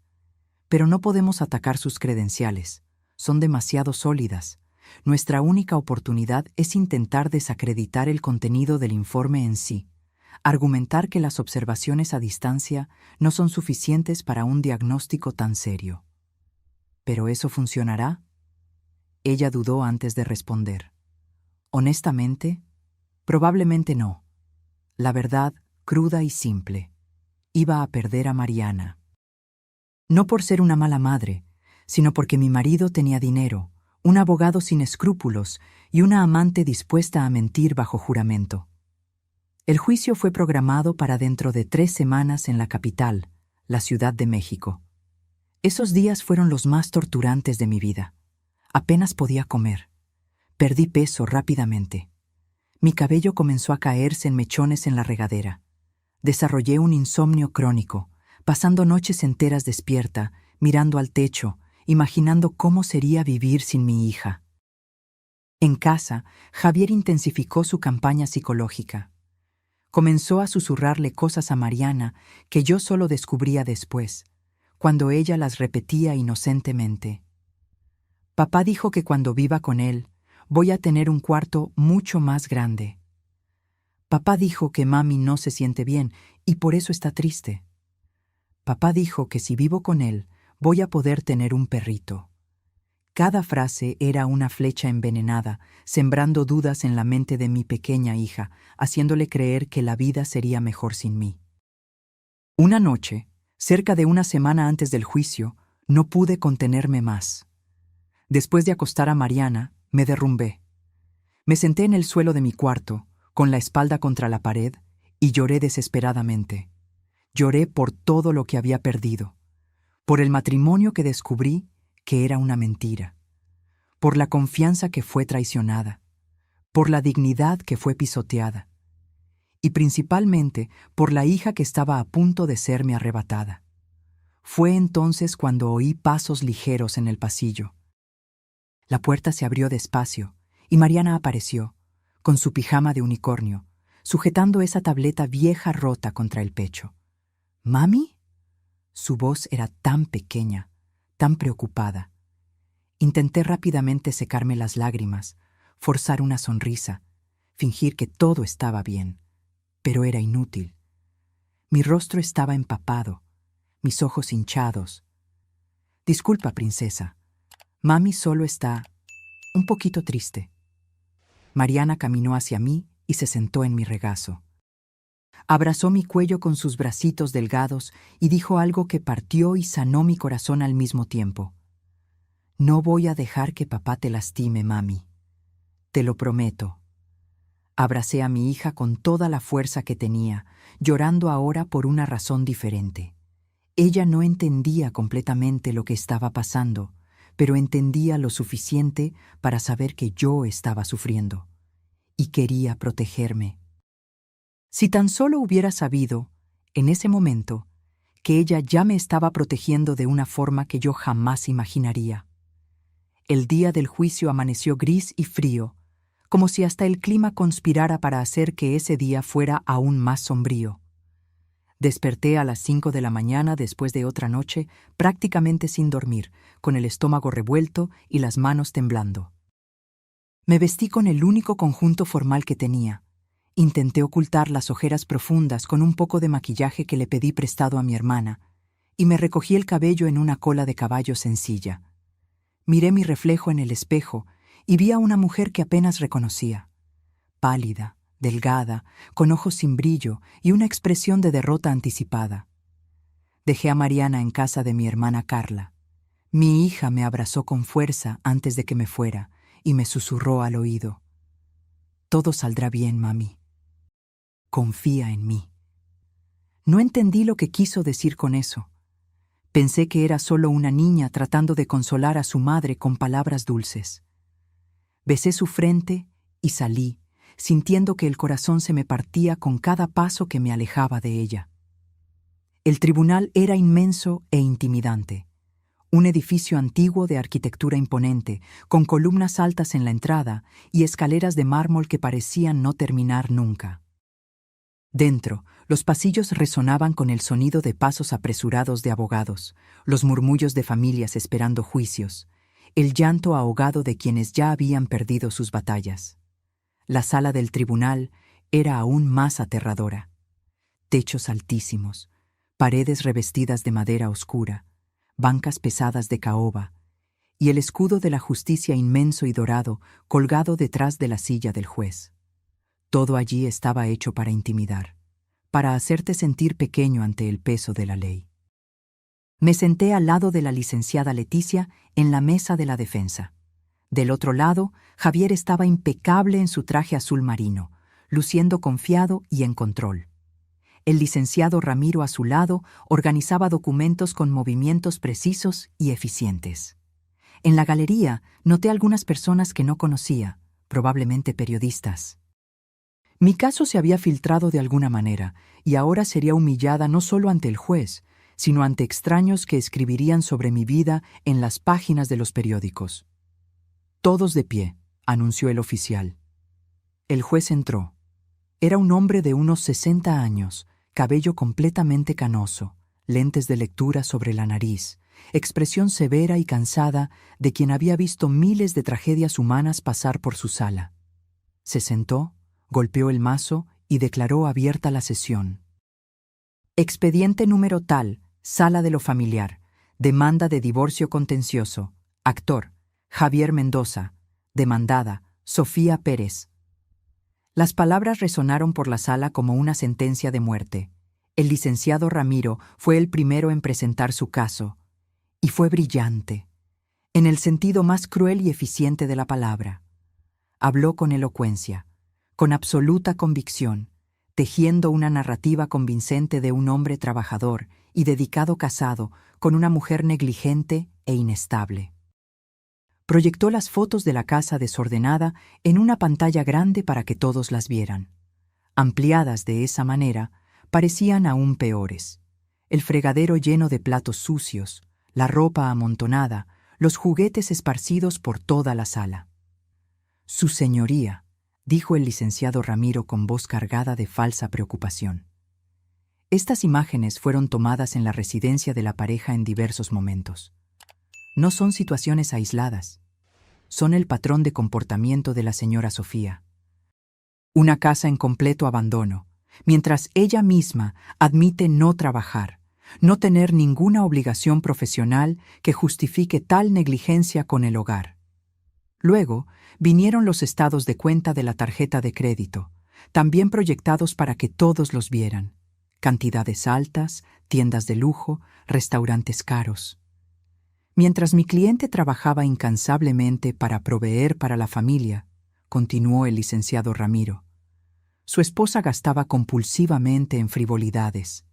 Pero no podemos atacar sus credenciales. Son demasiado sólidas. Nuestra única oportunidad es intentar desacreditar el contenido del informe en sí, argumentar que las observaciones a distancia no son suficientes para un diagnóstico tan serio. ¿Pero eso funcionará? Ella dudó antes de responder. Honestamente, probablemente no. La verdad, cruda y simple, iba a perder a Mariana. No por ser una mala madre, sino porque mi marido tenía dinero, un abogado sin escrúpulos y una amante dispuesta a mentir bajo juramento. El juicio fue programado para dentro de 3 semanas en la capital, la Ciudad de México. Esos días fueron los más torturantes de mi vida. Apenas podía comer. Perdí peso rápidamente. Mi cabello comenzó a caerse en mechones en la regadera. Desarrollé un insomnio crónico, pasando noches enteras despierta, mirando al techo, imaginando cómo sería vivir sin mi hija. En casa, Javier intensificó su campaña psicológica. Comenzó a susurrarle cosas a Mariana que yo solo descubría después, cuando ella las repetía inocentemente. Papá dijo que cuando viva con él, voy a tener un cuarto mucho más grande. Papá dijo que mami no se siente bien y por eso está triste. Papá dijo que si vivo con él, voy a poder tener un perrito. Cada frase era una flecha envenenada, sembrando dudas en la mente de mi pequeña hija, haciéndole creer que la vida sería mejor sin mí. Una noche, cerca de una semana antes del juicio, no pude contenerme más. Después de acostar a Mariana, me derrumbé. Me senté en el suelo de mi cuarto, con la espalda contra la pared, y lloré desesperadamente. Lloré por todo lo que había perdido, por el matrimonio que descubrí que era una mentira, por la confianza que fue traicionada, por la dignidad que fue pisoteada, y principalmente por la hija que estaba a punto de serme arrebatada. Fue entonces cuando oí pasos ligeros en el pasillo. La puerta se abrió despacio y Mariana apareció, con su pijama de unicornio, sujetando esa tableta vieja rota contra el pecho. ¿Mami? Su voz era tan pequeña, tan preocupada. Intenté rápidamente secarme las lágrimas, forzar una sonrisa, fingir que todo estaba bien, pero era inútil. Mi rostro estaba empapado, mis ojos hinchados. Disculpa, princesa. Mami solo está un poquito triste. Mariana caminó hacia mí y se sentó en mi regazo. Abrazó mi cuello con sus bracitos delgados y dijo algo que partió y sanó mi corazón al mismo tiempo. No voy a dejar que papá te lastime, mami. Te lo prometo. Abracé a mi hija con toda la fuerza que tenía, llorando ahora por una razón diferente. Ella no entendía completamente lo que estaba pasando, pero entendía lo suficiente para saber que yo estaba sufriendo, y quería protegerme. Si tan solo hubiera sabido, en ese momento, que ella ya me estaba protegiendo de una forma que yo jamás imaginaría. El día del juicio amaneció gris y frío, como si hasta el clima conspirara para hacer que ese día fuera aún más sombrío. Desperté a las 5 de la mañana después de otra noche, prácticamente sin dormir, con el estómago revuelto y las manos temblando. Me vestí con el único conjunto formal que tenía. Intenté ocultar las ojeras profundas con un poco de maquillaje que le pedí prestado a mi hermana, y me recogí el cabello en una cola de caballo sencilla. Miré mi reflejo en el espejo y vi a una mujer que apenas reconocía. Pálida, delgada, con ojos sin brillo y una expresión de derrota anticipada. Dejé a Mariana en casa de mi hermana Carla. Mi hija me abrazó con fuerza antes de que me fuera y me susurró al oído. Todo saldrá bien, mami. Confía en mí. No entendí lo que quiso decir con eso. Pensé que era solo una niña tratando de consolar a su madre con palabras dulces. Besé su frente y salí, sintiendo que el corazón se me partía con cada paso que me alejaba de ella. El tribunal era inmenso e intimidante. Un edificio antiguo de arquitectura imponente, con columnas altas en la entrada y escaleras de mármol que parecían no terminar nunca. Dentro, los pasillos resonaban con el sonido de pasos apresurados de abogados, los murmullos de familias esperando juicios, el llanto ahogado de quienes ya habían perdido sus batallas. La sala del tribunal era aún más aterradora. Techos altísimos, paredes revestidas de madera oscura, bancas pesadas de caoba, y el escudo de la justicia inmenso y dorado colgado detrás de la silla del juez. Todo allí estaba hecho para intimidar, para hacerte sentir pequeño ante el peso de la ley. Me senté al lado de la licenciada Leticia en la mesa de la defensa. Del otro lado, Javier estaba impecable en su traje azul marino, luciendo confiado y en control. El licenciado Ramiro a su lado organizaba documentos con movimientos precisos y eficientes. En la galería noté algunas personas que no conocía, probablemente periodistas. Mi caso se había filtrado de alguna manera, y ahora sería humillada no solo ante el juez, sino ante extraños que escribirían sobre mi vida en las páginas de los periódicos. «Todos de pie», anunció el oficial. El juez entró. Era un hombre de unos 60 años, cabello completamente canoso, lentes de lectura sobre la nariz, expresión severa y cansada de quien había visto miles de tragedias humanas pasar por su sala. Se sentó, golpeó el mazo y declaró abierta la sesión. Expediente número tal, sala de lo familiar, demanda de divorcio contencioso, actor, Javier Mendoza, demandada, Sofía Pérez. Las palabras resonaron por la sala como una sentencia de muerte. El licenciado Ramiro fue el primero en presentar su caso, y fue brillante, en el sentido más cruel y eficiente de la palabra. Habló con elocuencia, con absoluta convicción, tejiendo una narrativa convincente de un hombre trabajador y dedicado casado con una mujer negligente e inestable. Proyectó las fotos de la casa desordenada en una pantalla grande para que todos las vieran. Ampliadas de esa manera, parecían aún peores. El fregadero lleno de platos sucios, la ropa amontonada, los juguetes esparcidos por toda la sala. «Su señoría», dijo el licenciado Ramiro con voz cargada de falsa preocupación. Estas imágenes fueron tomadas en la residencia de la pareja en diversos momentos. No son situaciones aisladas. Son el patrón de comportamiento de la señora Sofía. Una casa en completo abandono, mientras ella misma admite no trabajar, no tener ninguna obligación profesional que justifique tal negligencia con el hogar. Luego vinieron los estados de cuenta de la tarjeta de crédito, también proyectados para que todos los vieran. Cantidades altas, tiendas de lujo, restaurantes caros. Mientras mi cliente trabajaba incansablemente para proveer para la familia, continuó el licenciado Ramiro, su esposa gastaba compulsivamente en frivolidades.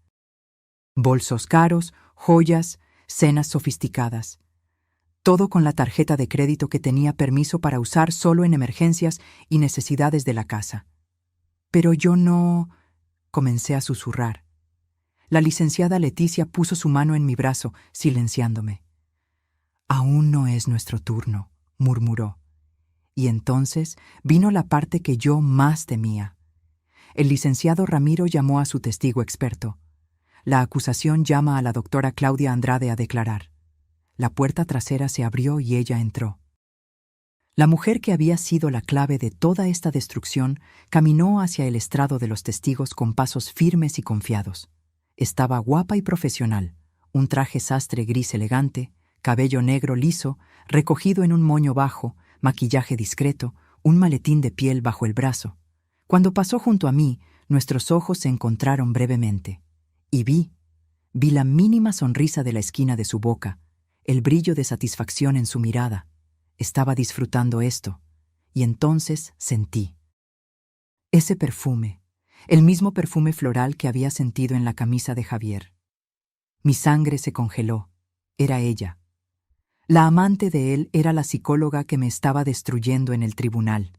Bolsos caros, joyas, cenas sofisticadas. Todo con la tarjeta de crédito que tenía permiso para usar solo en emergencias y necesidades de la casa. Pero yo no... comencé a susurrar. La licenciada Leticia puso su mano en mi brazo, silenciándome. «Aún no es nuestro turno», murmuró. Y entonces vino la parte que yo más temía. El licenciado Ramiro llamó a su testigo experto. La acusación llama a la doctora Claudia Andrade a declarar. La puerta trasera se abrió y ella entró. La mujer que había sido la clave de toda esta destrucción caminó hacia el estrado de los testigos con pasos firmes y confiados. Estaba guapa y profesional, un traje sastre gris elegante, cabello negro liso, recogido en un moño bajo, maquillaje discreto, un maletín de piel bajo el brazo. Cuando pasó junto a mí, nuestros ojos se encontraron brevemente. Y vi la mínima sonrisa de la esquina de su boca, el brillo de satisfacción en su mirada. Estaba disfrutando esto, y entonces sentí. Ese perfume, el mismo perfume floral que había sentido en la camisa de Javier. Mi sangre se congeló. Era ella. La amante de él era la psicóloga que me estaba destruyendo en el tribunal.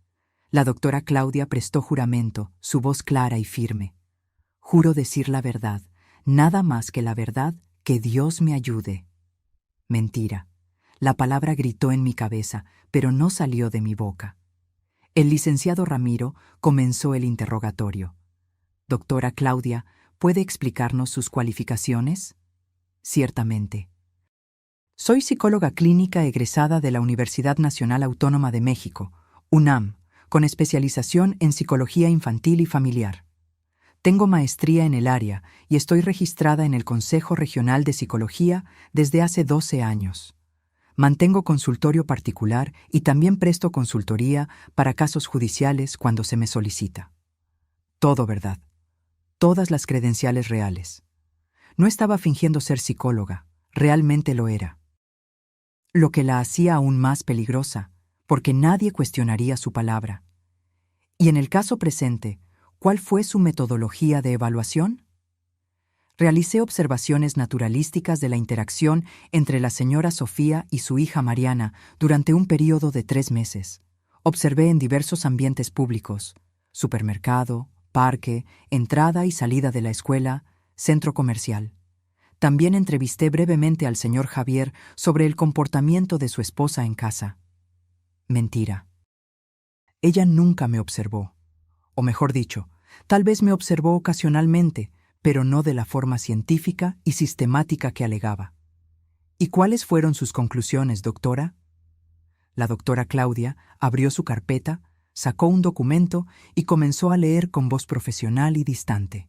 La doctora Claudia prestó juramento, su voz clara y firme. «Juro decir la verdad, nada más que la verdad, que Dios me ayude». Mentira. La palabra gritó en mi cabeza, pero no salió de mi boca. El licenciado Ramiro comenzó el interrogatorio. «Doctora Claudia, ¿puede explicarnos sus cualificaciones?» «Ciertamente». Soy psicóloga clínica egresada de la Universidad Nacional Autónoma de México, UNAM, con especialización en psicología infantil y familiar. Tengo maestría en el área y estoy registrada en el Consejo Regional de Psicología desde hace 12 años. Mantengo consultorio particular y también presto consultoría para casos judiciales cuando se me solicita. Todo verdad. Todas las credenciales reales. No estaba fingiendo ser psicóloga, realmente lo era. Lo que la hacía aún más peligrosa, porque nadie cuestionaría su palabra. Y en el caso presente, ¿cuál fue su metodología de evaluación? Realicé observaciones naturalísticas de la interacción entre la señora Sofía y su hija Mariana durante un período de 3 meses. Observé en diversos ambientes públicos: supermercado, parque, entrada y salida de la escuela, centro comercial. También entrevisté brevemente al señor Javier sobre el comportamiento de su esposa en casa. Mentira. Ella nunca me observó. O mejor dicho, tal vez me observó ocasionalmente, pero no de la forma científica y sistemática que alegaba. ¿Y cuáles fueron sus conclusiones, doctora? La doctora Claudia abrió su carpeta, sacó un documento y comenzó a leer con voz profesional y distante.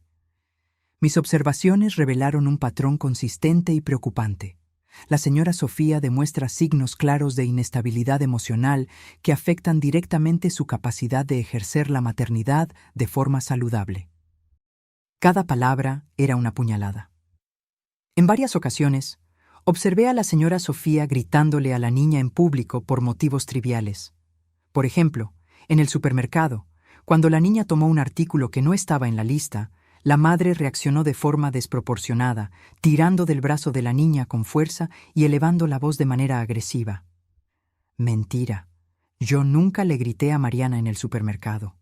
Mis observaciones revelaron un patrón consistente y preocupante. La señora Sofía demuestra signos claros de inestabilidad emocional que afectan directamente su capacidad de ejercer la maternidad de forma saludable. Cada palabra era una puñalada. En varias ocasiones, observé a la señora Sofía gritándole a la niña en público por motivos triviales. Por ejemplo, en el supermercado, cuando la niña tomó un artículo que no estaba en la lista, la madre reaccionó de forma desproporcionada, tirando del brazo de la niña con fuerza y elevando la voz de manera agresiva. Mentira. Yo nunca le grité a Mariana en el supermercado.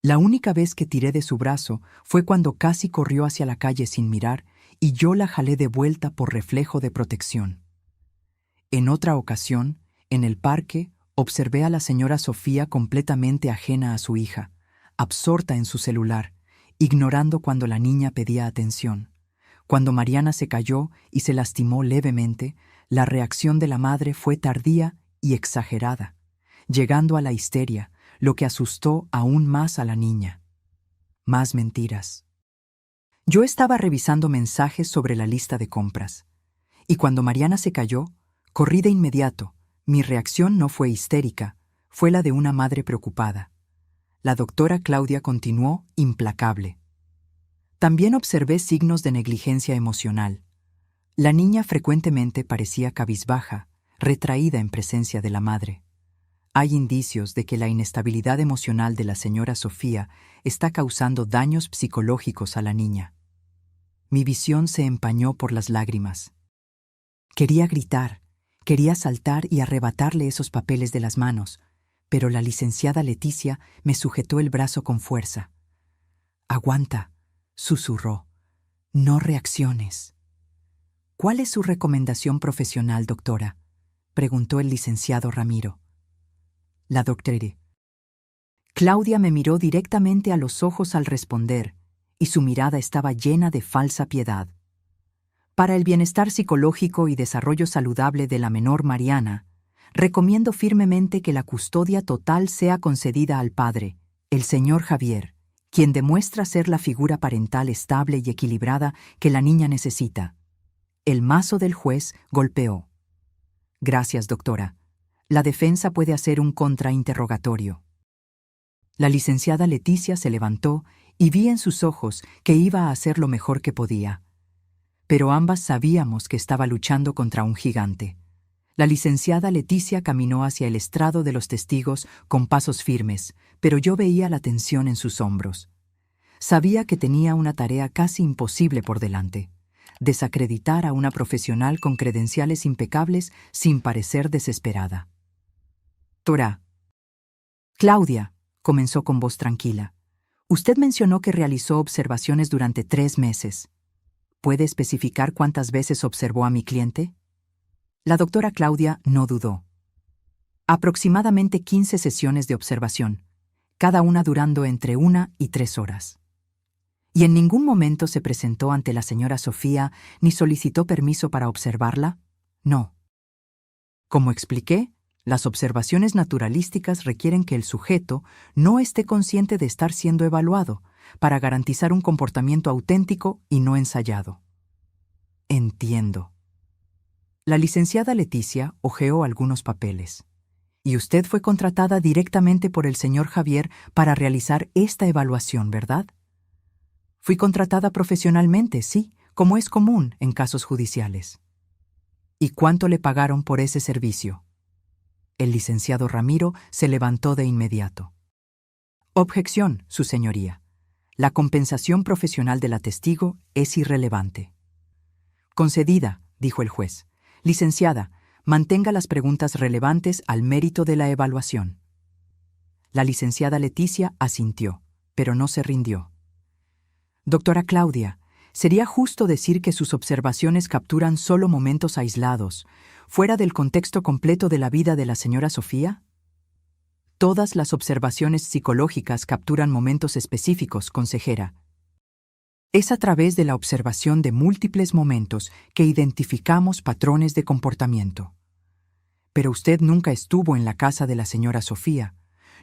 La única vez que tiré de su brazo fue cuando casi corrió hacia la calle sin mirar y yo la jalé de vuelta por reflejo de protección. En otra ocasión, en el parque, observé a la señora Sofía completamente ajena a su hija, absorta en su celular, ignorando cuando la niña pedía atención. Cuando Mariana se cayó y se lastimó levemente, la reacción de la madre fue tardía y exagerada, llegando a la histeria, lo que asustó aún más a la niña. Más mentiras. Yo estaba revisando mensajes sobre la lista de compras, y cuando Mariana se cayó, corrí de inmediato. Mi reacción no fue histérica, fue la de una madre preocupada. La doctora Claudia continuó implacable. También observé signos de negligencia emocional. La niña frecuentemente parecía cabizbaja, retraída en presencia de la madre. Hay indicios de que la inestabilidad emocional de la señora Sofía está causando daños psicológicos a la niña. Mi visión se empañó por las lágrimas. Quería gritar, quería saltar y arrebatarle esos papeles de las manos, pero la licenciada Leticia me sujetó el brazo con fuerza. «Aguanta», susurró. «No reacciones». «¿Cuál es su recomendación profesional, doctora?», preguntó el licenciado Ramiro. La doctora Claudia me miró directamente a los ojos al responder, y su mirada estaba llena de falsa piedad. Para el bienestar psicológico y desarrollo saludable de la menor Mariana, recomiendo firmemente que la custodia total sea concedida al padre, el señor Javier, quien demuestra ser la figura parental estable y equilibrada que la niña necesita. El mazo del juez golpeó. «Gracias, doctora. La defensa puede hacer un contrainterrogatorio». La licenciada Leticia se levantó y vi en sus ojos que iba a hacer lo mejor que podía. Pero ambas sabíamos que estaba luchando contra un gigante. La licenciada Leticia caminó hacia el estrado de los testigos con pasos firmes, pero yo veía la tensión en sus hombros. Sabía que tenía una tarea casi imposible por delante: desacreditar a una profesional con credenciales impecables sin parecer desesperada. «Tora». «Claudia», comenzó con voz tranquila, «usted mencionó que realizó observaciones durante 3 meses. ¿Puede especificar cuántas veces observó a mi cliente?». La doctora Claudia no dudó. Aproximadamente 15 sesiones de observación, cada una durando entre 1 y 3 horas. ¿Y en ningún momento se presentó ante la señora Sofía ni solicitó permiso para observarla?, No. Como expliqué, las observaciones naturalísticas requieren que el sujeto no esté consciente de estar siendo evaluado para garantizar un comportamiento auténtico y no ensayado. Entiendo. La licenciada Leticia hojeó algunos papeles. Y usted fue contratada directamente por el señor Javier para realizar esta evaluación, ¿verdad? Fui contratada profesionalmente, sí, como es común en casos judiciales. ¿Y cuánto le pagaron por ese servicio? El licenciado Ramiro se levantó de inmediato. Objeción, su señoría. La compensación profesional de la testigo es irrelevante. Concedida, dijo el juez. Licenciada, mantenga las preguntas relevantes al mérito de la evaluación. La licenciada Leticia asintió, pero no se rindió. Doctora Claudia, ¿sería justo decir que sus observaciones capturan solo momentos aislados, fuera del contexto completo de la vida de la señora Sofía? Todas las observaciones psicológicas capturan momentos específicos, consejera. Es a través de la observación de múltiples momentos que identificamos patrones de comportamiento. Pero usted nunca estuvo en la casa de la señora Sofía,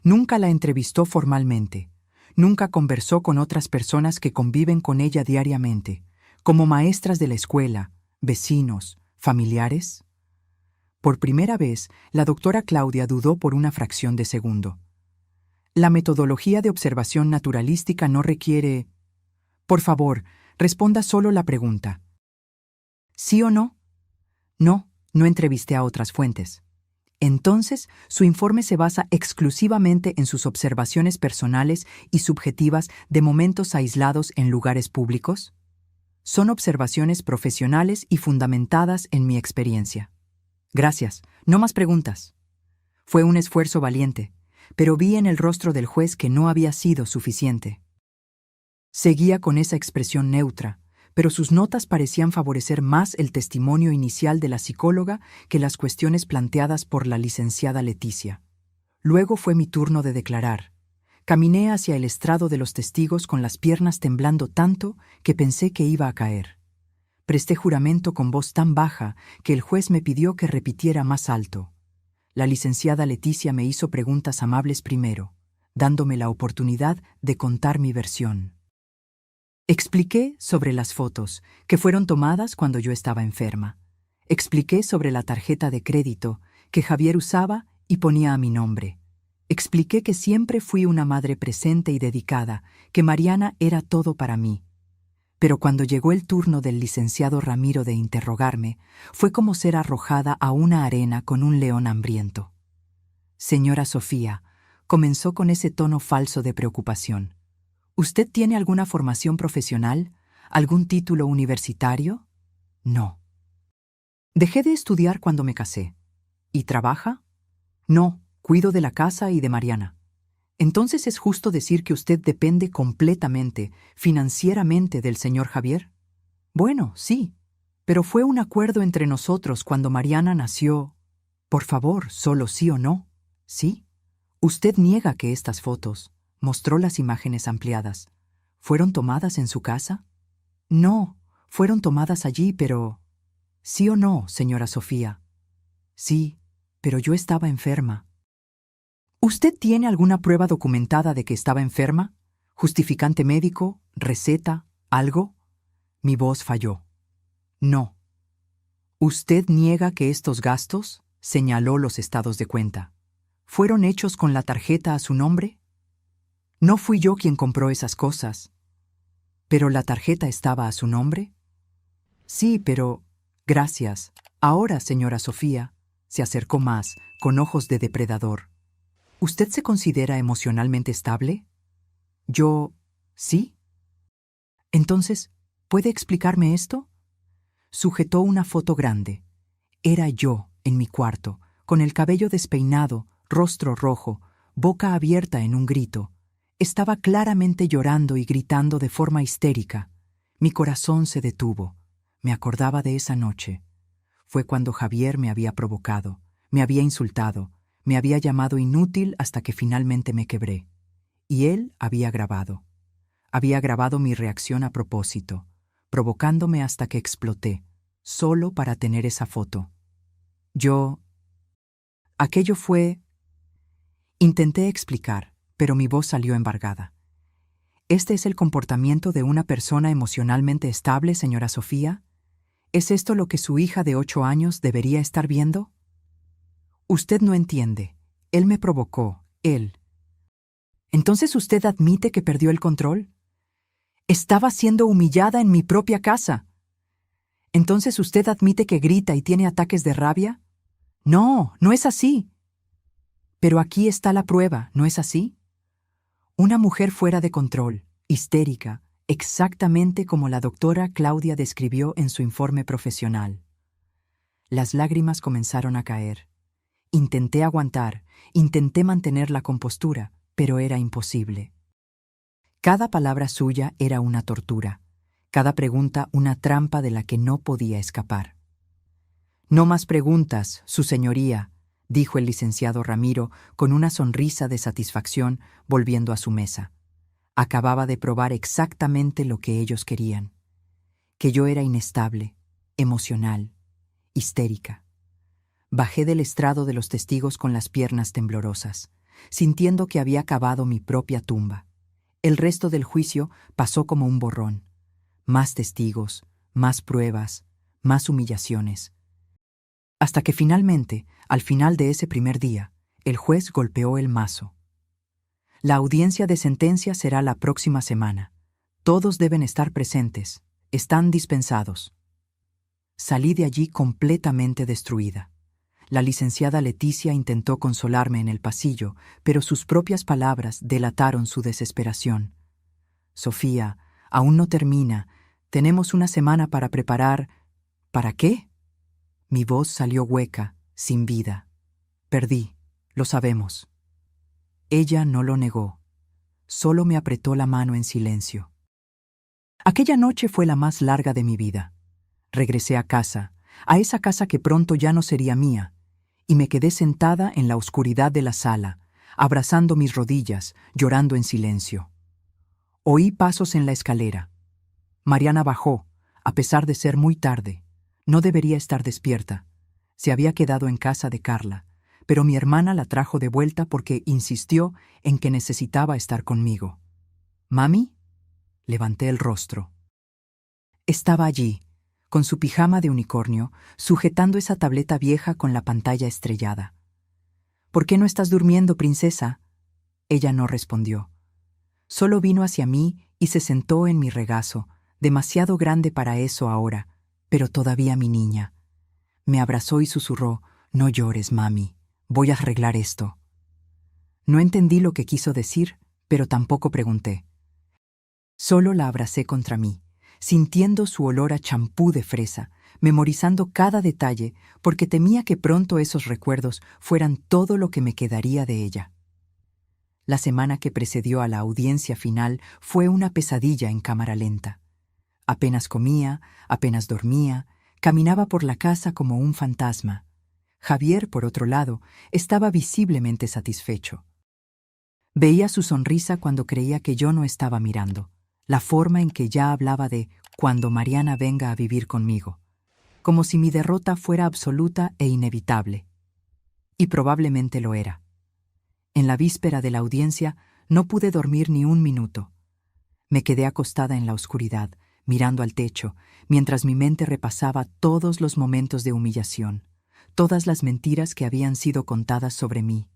nunca la entrevistó formalmente, nunca conversó con otras personas que conviven con ella diariamente, como maestras de la escuela, vecinos, familiares. Por primera vez, la doctora Claudia dudó por una fracción de segundo. La metodología de observación naturalística no requiere... Por favor, responda solo la pregunta. ¿Sí o no? No, no entrevisté a otras fuentes. Entonces, su informe se basa exclusivamente en sus observaciones personales y subjetivas de momentos aislados en lugares públicos. Son observaciones profesionales y fundamentadas en mi experiencia. Gracias. No más preguntas. Fue un esfuerzo valiente, pero vi en el rostro del juez que no había sido suficiente. Seguía con esa expresión neutra, pero sus notas parecían favorecer más el testimonio inicial de la psicóloga que las cuestiones planteadas por la licenciada Leticia. Luego fue mi turno de declarar. Caminé hacia el estrado de los testigos con las piernas temblando tanto que pensé que iba a caer. Presté juramento con voz tan baja que el juez me pidió que repitiera más alto. La licenciada Leticia me hizo preguntas amables primero, dándome la oportunidad de contar mi versión. Expliqué sobre las fotos, que fueron tomadas cuando yo estaba enferma. Expliqué sobre la tarjeta de crédito, que Javier usaba y ponía a mi nombre. Expliqué que siempre fui una madre presente y dedicada, que Mariana era todo para mí. Pero cuando llegó el turno del licenciado Ramiro de interrogarme, fue como ser arrojada a una arena con un león hambriento. Señora Sofía, comenzó con ese tono falso de preocupación. ¿Usted tiene alguna formación profesional? ¿Algún título universitario? No. Dejé de estudiar cuando me casé. ¿Y trabaja? No, cuido de la casa y de Mariana. ¿Entonces es justo decir que usted depende completamente, financieramente, del señor Javier? Bueno, sí, pero fue un acuerdo entre nosotros cuando Mariana nació. Por favor, solo sí o no. ¿Sí? Usted niega que estas fotos, mostró las imágenes ampliadas, ¿fueron tomadas en su casa? No, fueron tomadas allí, pero... ¿Sí o no, señora Sofía? Sí, pero yo estaba enferma. ¿Usted tiene alguna prueba documentada de que estaba enferma? ¿Justificante médico? ¿Receta? ¿Algo? Mi voz falló. No. ¿Usted niega que estos gastos, señaló los estados de cuenta, fueron hechos con la tarjeta a su nombre? No fui yo quien compró esas cosas. ¿Pero la tarjeta estaba a su nombre? Sí, pero... Gracias. Ahora, señora Sofía, se acercó más, con ojos de depredador. ¿Usted se considera emocionalmente estable? Yo... ¿sí? Entonces, ¿puede explicarme esto? Sujetó una foto grande. Era yo, en mi cuarto, con el cabello despeinado, rostro rojo, boca abierta en un grito. Estaba claramente llorando y gritando de forma histérica. Mi corazón se detuvo. Me acordaba de esa noche. Fue cuando Javier me había provocado, me había insultado, me había llamado inútil hasta que finalmente me quebré. Y él había grabado. Había grabado mi reacción a propósito, provocándome hasta que exploté, solo para tener esa foto. Yo... Aquello fue... Intenté explicar, pero mi voz salió embargada. ¿Este es el comportamiento de una persona emocionalmente estable, señora Sofía? ¿Es esto lo que su hija de 8 años debería estar viendo? Usted no entiende. Él me provocó, él. ¿Entonces usted admite que perdió el control? Estaba siendo humillada en mi propia casa. ¿Entonces usted admite que grita y tiene ataques de rabia? No, no es así. Pero aquí está la prueba, ¿no es así? Una mujer fuera de control, histérica, exactamente como la doctora Claudia describió en su informe profesional. Las lágrimas comenzaron a caer. Intenté aguantar, intenté mantener la compostura, pero era imposible. Cada palabra suya era una tortura, cada pregunta una trampa de la que no podía escapar. No más preguntas, su señoría, dijo el licenciado Ramiro con una sonrisa de satisfacción volviendo a su mesa. Acababa de probar exactamente lo que ellos querían, que yo era inestable, emocional, histérica. Bajé del estrado de los testigos con las piernas temblorosas, sintiendo que había cavado mi propia tumba. El resto del juicio pasó como un borrón. Más testigos, más pruebas, más humillaciones. Hasta que finalmente, al final de ese primer día, el juez golpeó el mazo. La audiencia de sentencia será la próxima semana. Todos deben estar presentes. Están dispensados. Salí de allí completamente destruida. La licenciada Leticia intentó consolarme en el pasillo, pero sus propias palabras delataron su desesperación. Sofía, aún no termina. Tenemos una semana para preparar... ¿Para qué? Mi voz salió hueca, sin vida. Perdí, lo sabemos. Ella no lo negó. Solo me apretó la mano en silencio. Aquella noche fue la más larga de mi vida. Regresé a casa, a esa casa que pronto ya no sería mía, y me quedé sentada en la oscuridad de la sala, abrazando mis rodillas, llorando en silencio. Oí pasos en la escalera. Mariana bajó, a pesar de ser muy tarde. No debería estar despierta. Se había quedado en casa de Carla, pero mi hermana la trajo de vuelta porque insistió en que necesitaba estar conmigo. «¿Mami?» Levanté el rostro. Estaba allí, con su pijama de unicornio, sujetando esa tableta vieja con la pantalla estrellada. «¿Por qué no estás durmiendo, princesa?» Ella no respondió. Solo vino hacia mí y se sentó en mi regazo, demasiado grande para eso ahora, pero todavía mi niña. Me abrazó y susurró: «No llores, mami, voy a arreglar esto». No entendí lo que quiso decir, pero tampoco pregunté. Solo la abracé contra mí, sintiendo su olor a champú de fresa, memorizando cada detalle, porque temía que pronto esos recuerdos fueran todo lo que me quedaría de ella. La semana que precedió a la audiencia final fue una pesadilla en cámara lenta. Apenas comía, apenas dormía, caminaba por la casa como un fantasma. Javier, por otro lado, estaba visiblemente satisfecho. Veía su sonrisa cuando creía que yo no estaba mirando, la forma en que ya hablaba de «cuando Mariana venga a vivir conmigo», como si mi derrota fuera absoluta e inevitable. Y probablemente lo era. En la víspera de la audiencia no pude dormir ni un minuto. Me quedé acostada en la oscuridad, mirando al techo, mientras mi mente repasaba todos los momentos de humillación, todas las mentiras que habían sido contadas sobre mí,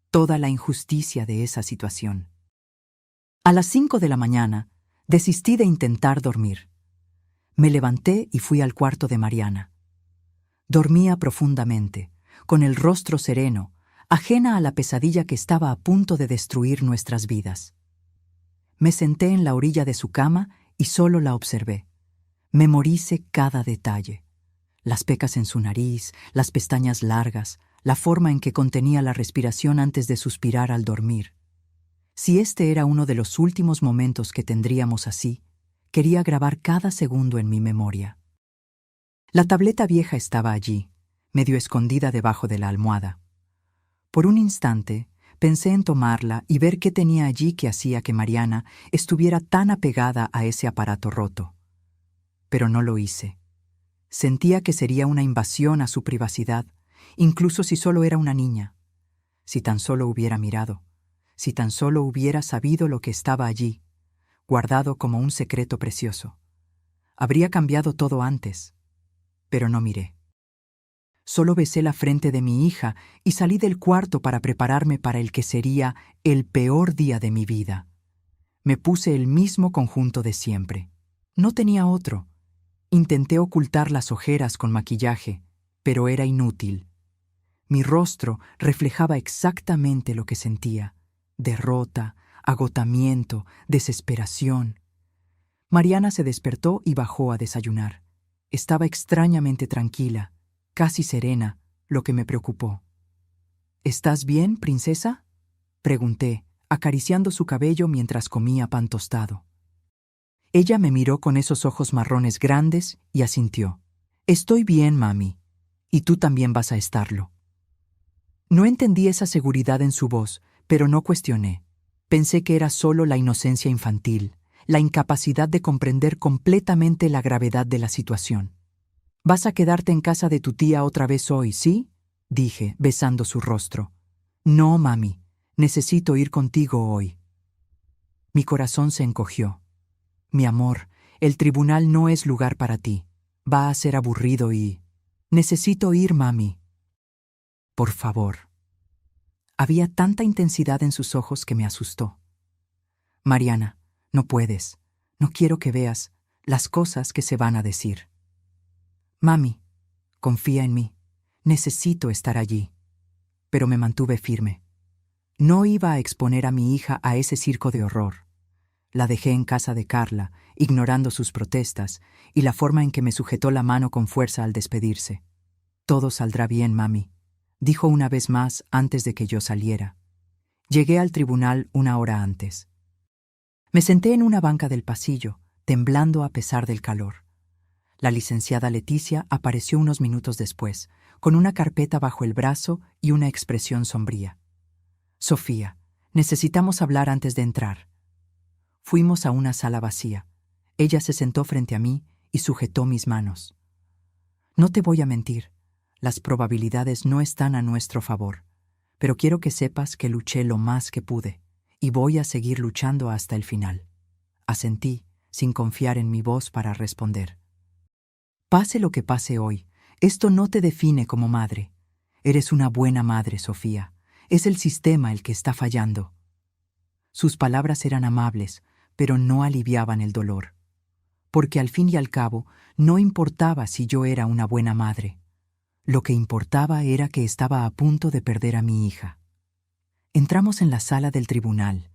toda la injusticia de esa situación. A las 5 de la mañana, desistí de intentar dormir. Me levanté y fui al cuarto de Mariana. Dormía profundamente, con el rostro sereno, ajena a la pesadilla que estaba a punto de destruir nuestras vidas. Me senté en la orilla de su cama y solo la observé. Memoricé cada detalle. Las pecas en su nariz, las pestañas largas, la forma en que contenía la respiración antes de suspirar al dormir. Si este era uno de los últimos momentos que tendríamos así, quería grabar cada segundo en mi memoria. La tableta vieja estaba allí, medio escondida debajo de la almohada. Por un instante, pensé en tomarla y ver qué tenía allí que hacía que Mariana estuviera tan apegada a ese aparato roto. Pero no lo hice. Sentía que sería una invasión a su privacidad incluso si solo era una niña. Si tan solo hubiera mirado, si tan solo hubiera sabido lo que estaba allí, guardado como un secreto precioso. Habría cambiado todo antes, pero no miré. Solo besé la frente de mi hija y salí del cuarto para prepararme para el que sería el peor día de mi vida. Me puse el mismo conjunto de siempre. No tenía otro. Intenté ocultar las ojeras con maquillaje, pero era inútil. Mi rostro reflejaba exactamente lo que sentía: derrota, agotamiento, desesperación. Mariana se despertó y bajó a desayunar. Estaba extrañamente tranquila, casi serena, lo que me preocupó. ¿Estás bien, princesa?, pregunté, acariciando su cabello mientras comía pan tostado. Ella me miró con esos ojos marrones grandes y asintió. Estoy bien, mami, y tú también vas a estarlo. No entendí esa seguridad en su voz, pero no cuestioné. Pensé que era solo la inocencia infantil, la incapacidad de comprender completamente la gravedad de la situación. «Vas a quedarte en casa de tu tía otra vez hoy, ¿sí?», dije, besando su rostro. «No, mami, necesito ir contigo hoy». Mi corazón se encogió. «Mi amor, el tribunal no es lugar para ti. Va a ser aburrido y... necesito ir, mami». «Por favor». Había tanta intensidad en sus ojos que me asustó. «Mariana, no puedes. No quiero que veas las cosas que se van a decir». «Mami, confía en mí. Necesito estar allí». Pero me mantuve firme. No iba a exponer a mi hija a ese circo de horror. La dejé en casa de Carla, ignorando sus protestas y la forma en que me sujetó la mano con fuerza al despedirse. «Todo saldrá bien, mami», dijo una vez más antes de que yo saliera. Llegué al tribunal una hora antes. Me senté en una banca del pasillo, temblando a pesar del calor. La licenciada Leticia apareció unos minutos después, con una carpeta bajo el brazo y una expresión sombría. «Sofía, necesitamos hablar antes de entrar». Fuimos a una sala vacía. Ella se sentó frente a mí y sujetó mis manos. «No te voy a mentir, las probabilidades no están a nuestro favor, pero quiero que sepas que luché lo más que pude y voy a seguir luchando hasta el final». Asentí, sin confiar en mi voz para responder. «Pase lo que pase hoy, esto no te define como madre. Eres una buena madre, Sofía. Es el sistema el que está fallando». Sus palabras eran amables, pero no aliviaban el dolor. Porque al fin y al cabo, no importaba si yo era una buena madre. Lo que importaba era que estaba a punto de perder a mi hija. Entramos en la sala del tribunal.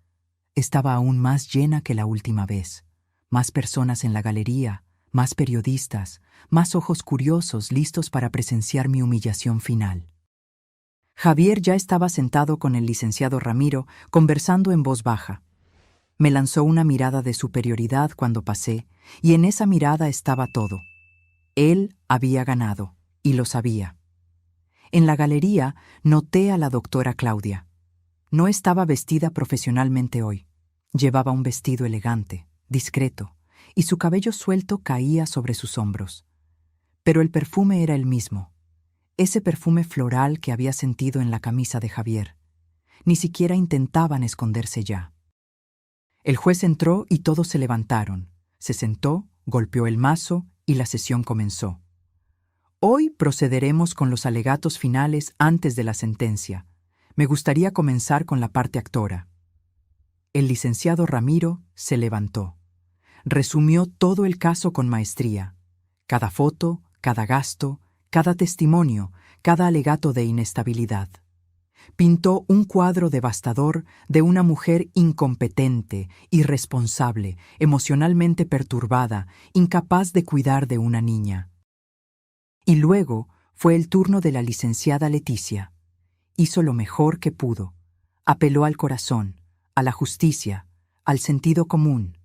Estaba aún más llena que la última vez. Más personas en la galería, más periodistas, más ojos curiosos listos para presenciar mi humillación final. Javier ya estaba sentado con el licenciado Ramiro, conversando en voz baja. Me lanzó una mirada de superioridad cuando pasé, y en esa mirada estaba todo. Él había ganado, y lo sabía. En la galería noté a la doctora Claudia. No estaba vestida profesionalmente hoy. Llevaba un vestido elegante, discreto, y su cabello suelto caía sobre sus hombros. Pero el perfume era el mismo, ese perfume floral que había sentido en la camisa de Javier. Ni siquiera intentaban esconderse ya. El juez entró y todos se levantaron. Se sentó, golpeó el mazo y la sesión comenzó. Hoy procederemos con los alegatos finales antes de la sentencia. Me gustaría comenzar con la parte actora. El licenciado Ramiro se levantó. Resumió todo el caso con maestría. Cada foto, cada gasto, cada testimonio, cada alegato de inestabilidad. Pintó un cuadro devastador de una mujer incompetente, irresponsable, emocionalmente perturbada, incapaz de cuidar de una niña. Y luego fue el turno de la licenciada Leticia. Hizo lo mejor que pudo. Apeló al corazón, a la justicia, al sentido común.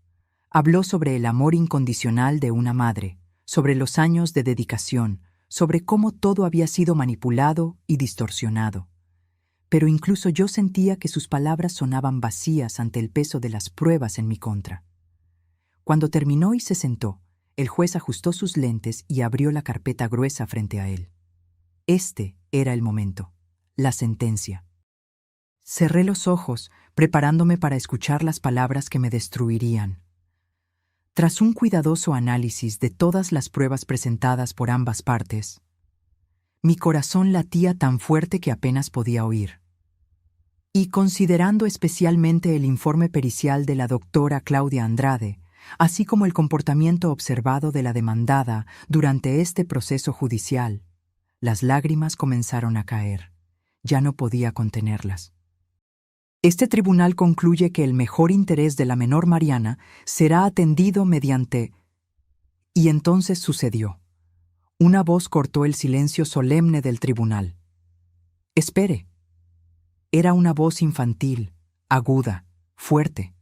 Habló sobre el amor incondicional de una madre, sobre los años de dedicación, sobre cómo todo había sido manipulado y distorsionado. Pero incluso yo sentía que sus palabras sonaban vacías ante el peso de las pruebas en mi contra. Cuando terminó y se sentó, el juez ajustó sus lentes y abrió la carpeta gruesa frente a él. Este Era el momento. La sentencia. Cerré los ojos, preparándome para escuchar las palabras que me destruirían. Tras un cuidadoso análisis de todas las pruebas presentadas por ambas partes, mi corazón latía tan fuerte que apenas podía oír. Y considerando especialmente el informe pericial de la doctora Claudia Andrade, así como el comportamiento observado de la demandada durante este proceso judicial, las lágrimas comenzaron a caer. Ya no podía contenerlas. Este tribunal concluye que el mejor interés de la menor Mariana será atendido mediante... Y entonces sucedió. Una voz cortó el silencio solemne del tribunal. «Espere». Era una voz infantil, aguda, fuerte.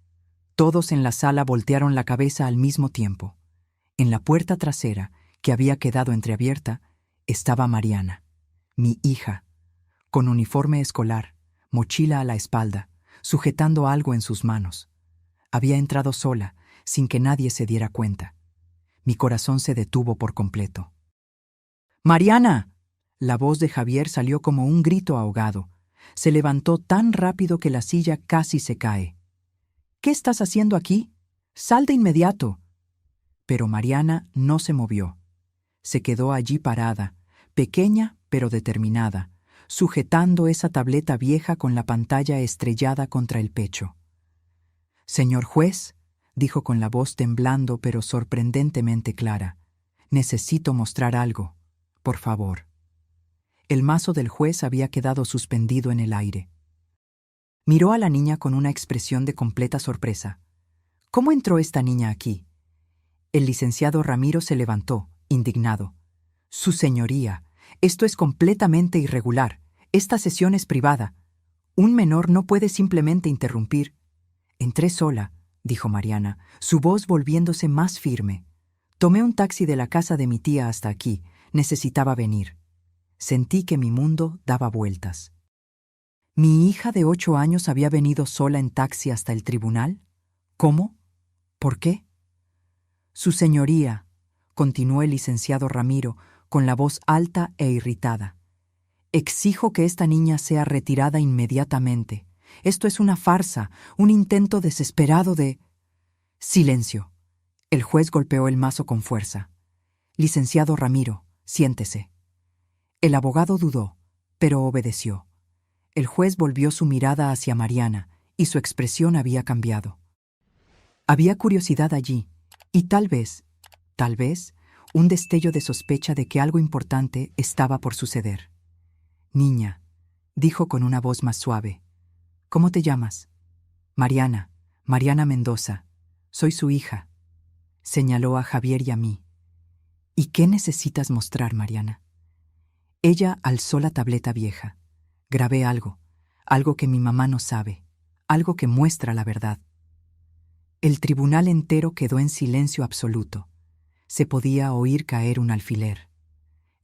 Todos en la sala voltearon la cabeza al mismo tiempo. En la puerta trasera, que había quedado entreabierta, estaba Mariana, mi hija, con uniforme escolar, mochila a la espalda, sujetando algo en sus manos. Había entrado sola, sin que nadie se diera cuenta. Mi corazón se detuvo por completo. «¡Mariana!». La voz de Javier salió como un grito ahogado. Se levantó tan rápido que la silla casi se cae. «¿Qué estás haciendo aquí? ¡Sal de inmediato!». Pero Mariana no se movió. Se quedó allí parada, pequeña pero determinada, sujetando esa tableta vieja con la pantalla estrellada contra el pecho. «Señor juez», dijo con la voz temblando pero sorprendentemente clara, «necesito mostrar algo, por favor». El mazo del juez había quedado suspendido en el aire. Miró a la niña con una expresión de completa sorpresa. «¿Cómo entró esta niña aquí?». El licenciado Ramiro se levantó, indignado. «Su señoría, esto es completamente irregular. Esta sesión es privada. Un menor no puede simplemente interrumpir». «Entré sola», dijo Mariana, su voz volviéndose más firme. «Tomé un taxi de la casa de mi tía hasta aquí. Necesitaba venir. Sentí que mi mundo daba vueltas». ¿Mi hija de 8 años había venido sola en taxi hasta el tribunal? ¿Cómo? ¿Por qué? «Su señoría», continuó el licenciado Ramiro, con la voz alta e irritada, «exijo que esta niña sea retirada inmediatamente. Esto es una farsa, un intento desesperado de...». «Silencio». El juez golpeó el mazo con fuerza. «Licenciado Ramiro, siéntese». El abogado dudó, pero obedeció. El juez volvió su mirada hacia Mariana, y su expresión había cambiado. Había curiosidad allí, y tal vez, un destello de sospecha de que algo importante estaba por suceder. «Niña», dijo con una voz más suave, «¿cómo te llamas?». «Mariana, Mariana Mendoza. Soy su hija». Señaló a Javier y a mí. «¿Y qué necesitas mostrar, Mariana?». Ella alzó la tableta vieja. «Grabé algo que mi mamá no sabe, algo que muestra la verdad». El tribunal entero quedó en silencio absoluto. Se podía oír caer un alfiler.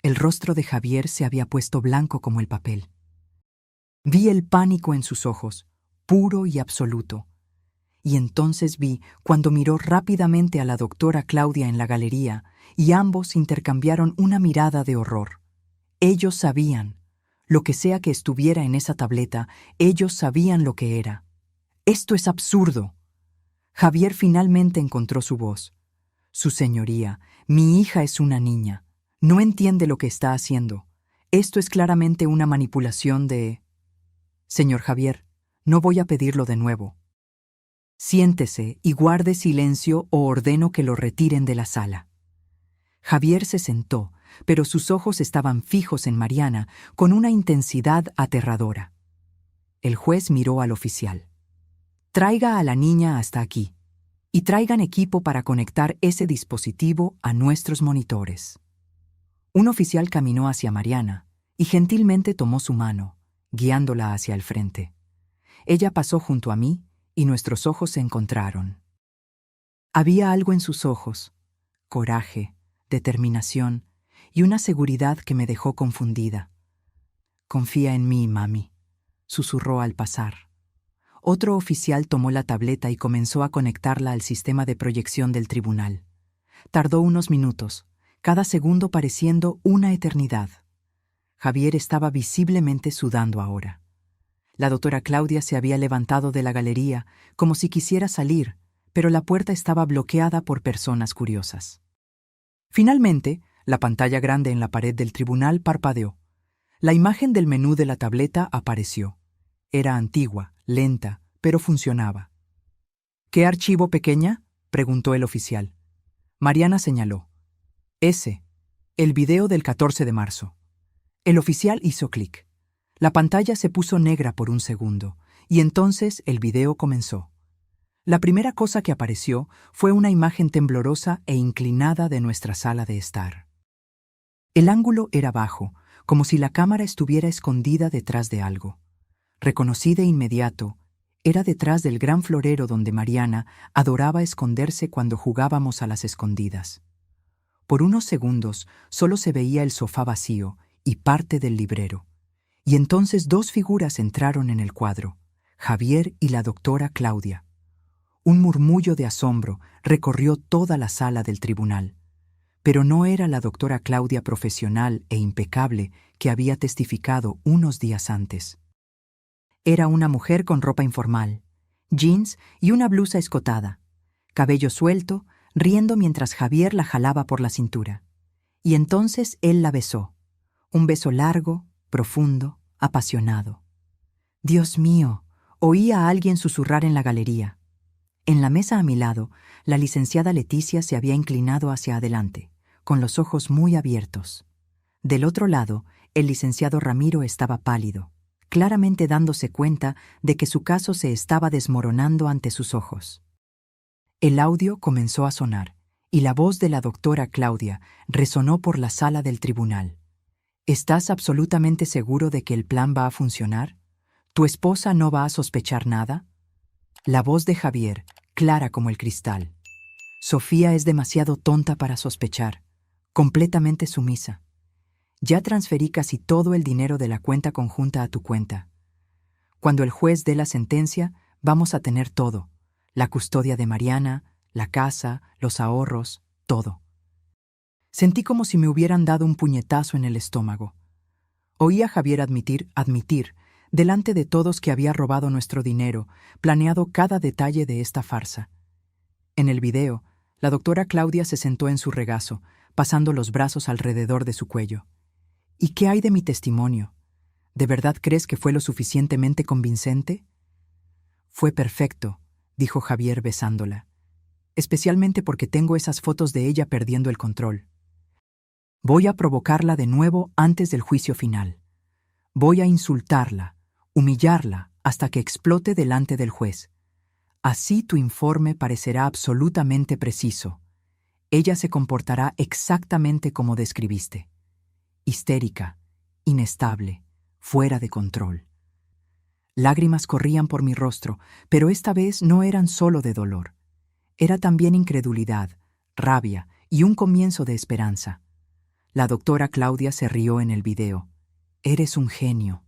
El rostro de Javier se había puesto blanco como el papel. Vi el pánico en sus ojos, puro y absoluto. Y entonces vi cuando miró rápidamente a la doctora Claudia en la galería, y ambos intercambiaron una mirada de horror. Ellos sabían. Lo que sea que estuviera en esa tableta, ellos sabían lo que era. «Esto es absurdo». Javier finalmente encontró su voz. «Su señoría, mi hija es una niña. No entiende lo que está haciendo. Esto es claramente una manipulación de...». «Señor Javier, no voy a pedirlo de nuevo. Siéntese y guarde silencio o ordeno que lo retiren de la sala». Javier se sentó, pero sus ojos estaban fijos en Mariana con una intensidad aterradora. El juez miró al oficial. «Traiga a la niña hasta aquí, y traigan equipo para conectar ese dispositivo a nuestros monitores». Un oficial caminó hacia Mariana y gentilmente tomó su mano, guiándola hacia el frente. Ella pasó junto a mí y nuestros ojos se encontraron. Había algo en sus ojos, coraje, determinación y una seguridad que me dejó confundida. «Confía en mí, mami», susurró al pasar. Otro oficial tomó la tableta y comenzó a conectarla al sistema de proyección del tribunal. Tardó unos minutos, cada segundo pareciendo una eternidad. Javier estaba visiblemente sudando ahora. La doctora Claudia se había levantado de la galería, como si quisiera salir, pero la puerta estaba bloqueada por personas curiosas. Finalmente, la pantalla grande en la pared del tribunal parpadeó. La imagen del menú de la tableta apareció. Era antigua, lenta, pero funcionaba. ¿Qué archivo, pequeña?, preguntó el oficial. Mariana señaló. Ese, el video del 14 de marzo. El oficial hizo clic. La pantalla se puso negra por un segundo, y entonces el video comenzó. La primera cosa que apareció fue una imagen temblorosa e inclinada de nuestra sala de estar. El ángulo era bajo, como si la cámara estuviera escondida detrás de algo. Reconocí de inmediato, era detrás del gran florero donde Mariana adoraba esconderse cuando jugábamos a las escondidas. Por unos segundos solo se veía el sofá vacío y parte del librero. Y entonces dos figuras entraron en el cuadro, Javier y la doctora Claudia. Un murmullo de asombro recorrió toda la sala del tribunal. Pero no era la doctora Claudia profesional e impecable que había testificado unos días antes. Era una mujer con ropa informal, jeans y una blusa escotada, cabello suelto, riendo mientras Javier la jalaba por la cintura. Y entonces él la besó. Un beso largo, profundo, apasionado. Dios mío, oí a alguien susurrar en la galería. En la mesa a mi lado, la licenciada Leticia se había inclinado hacia adelante, con los ojos muy abiertos. Del otro lado, el licenciado Ramiro estaba pálido, claramente dándose cuenta de que su caso se estaba desmoronando ante sus ojos. El audio comenzó a sonar, y la voz de la doctora Claudia resonó por la sala del tribunal. ¿Estás absolutamente seguro de que el plan va a funcionar? ¿Tu esposa no va a sospechar nada? La voz de Javier, clara como el cristal. Sofía es demasiado tonta para sospechar, completamente sumisa. Ya transferí casi todo el dinero de la cuenta conjunta a tu cuenta. Cuando el juez dé la sentencia, vamos a tener todo. La custodia de Mariana, la casa, los ahorros, todo. Sentí como si me hubieran dado un puñetazo en el estómago. Oí a Javier admitir, delante de todos que había robado nuestro dinero, planeado cada detalle de esta farsa. En el video, la doctora Claudia se sentó en su regazo, pasando los brazos alrededor de su cuello. ¿Y qué hay de mi testimonio? ¿De verdad crees que fue lo suficientemente convincente? Fue perfecto, dijo Javier besándola, especialmente porque tengo esas fotos de ella perdiendo el control. Voy a provocarla de nuevo antes del juicio final. Voy a insultarla, humillarla, hasta que explote delante del juez. Así tu informe parecerá absolutamente preciso. Ella se comportará exactamente como describiste. Histérica, inestable, fuera de control. Lágrimas corrían por mi rostro, pero esta vez no eran solo de dolor. Era también incredulidad, rabia y un comienzo de esperanza. La doctora Claudia se rió en el video. Eres un genio.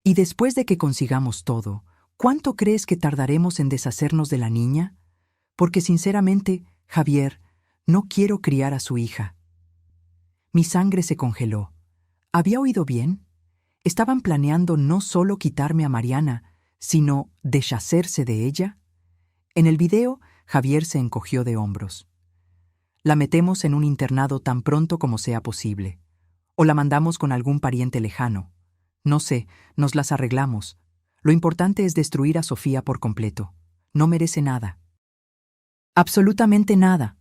Y después de que consigamos todo, ¿cuánto crees que tardaremos en deshacernos de la niña? Porque sinceramente, Javier, no quiero criar a su hija. Mi sangre se congeló. ¿Había oído bien? ¿Estaban planeando no solo quitarme a Mariana, sino deshacerse de ella? En el video, Javier se encogió de hombros. La metemos en un internado tan pronto como sea posible. O la mandamos con algún pariente lejano. No sé, nos las arreglamos. Lo importante es destruir a Sofía por completo. No merece nada. Absolutamente nada.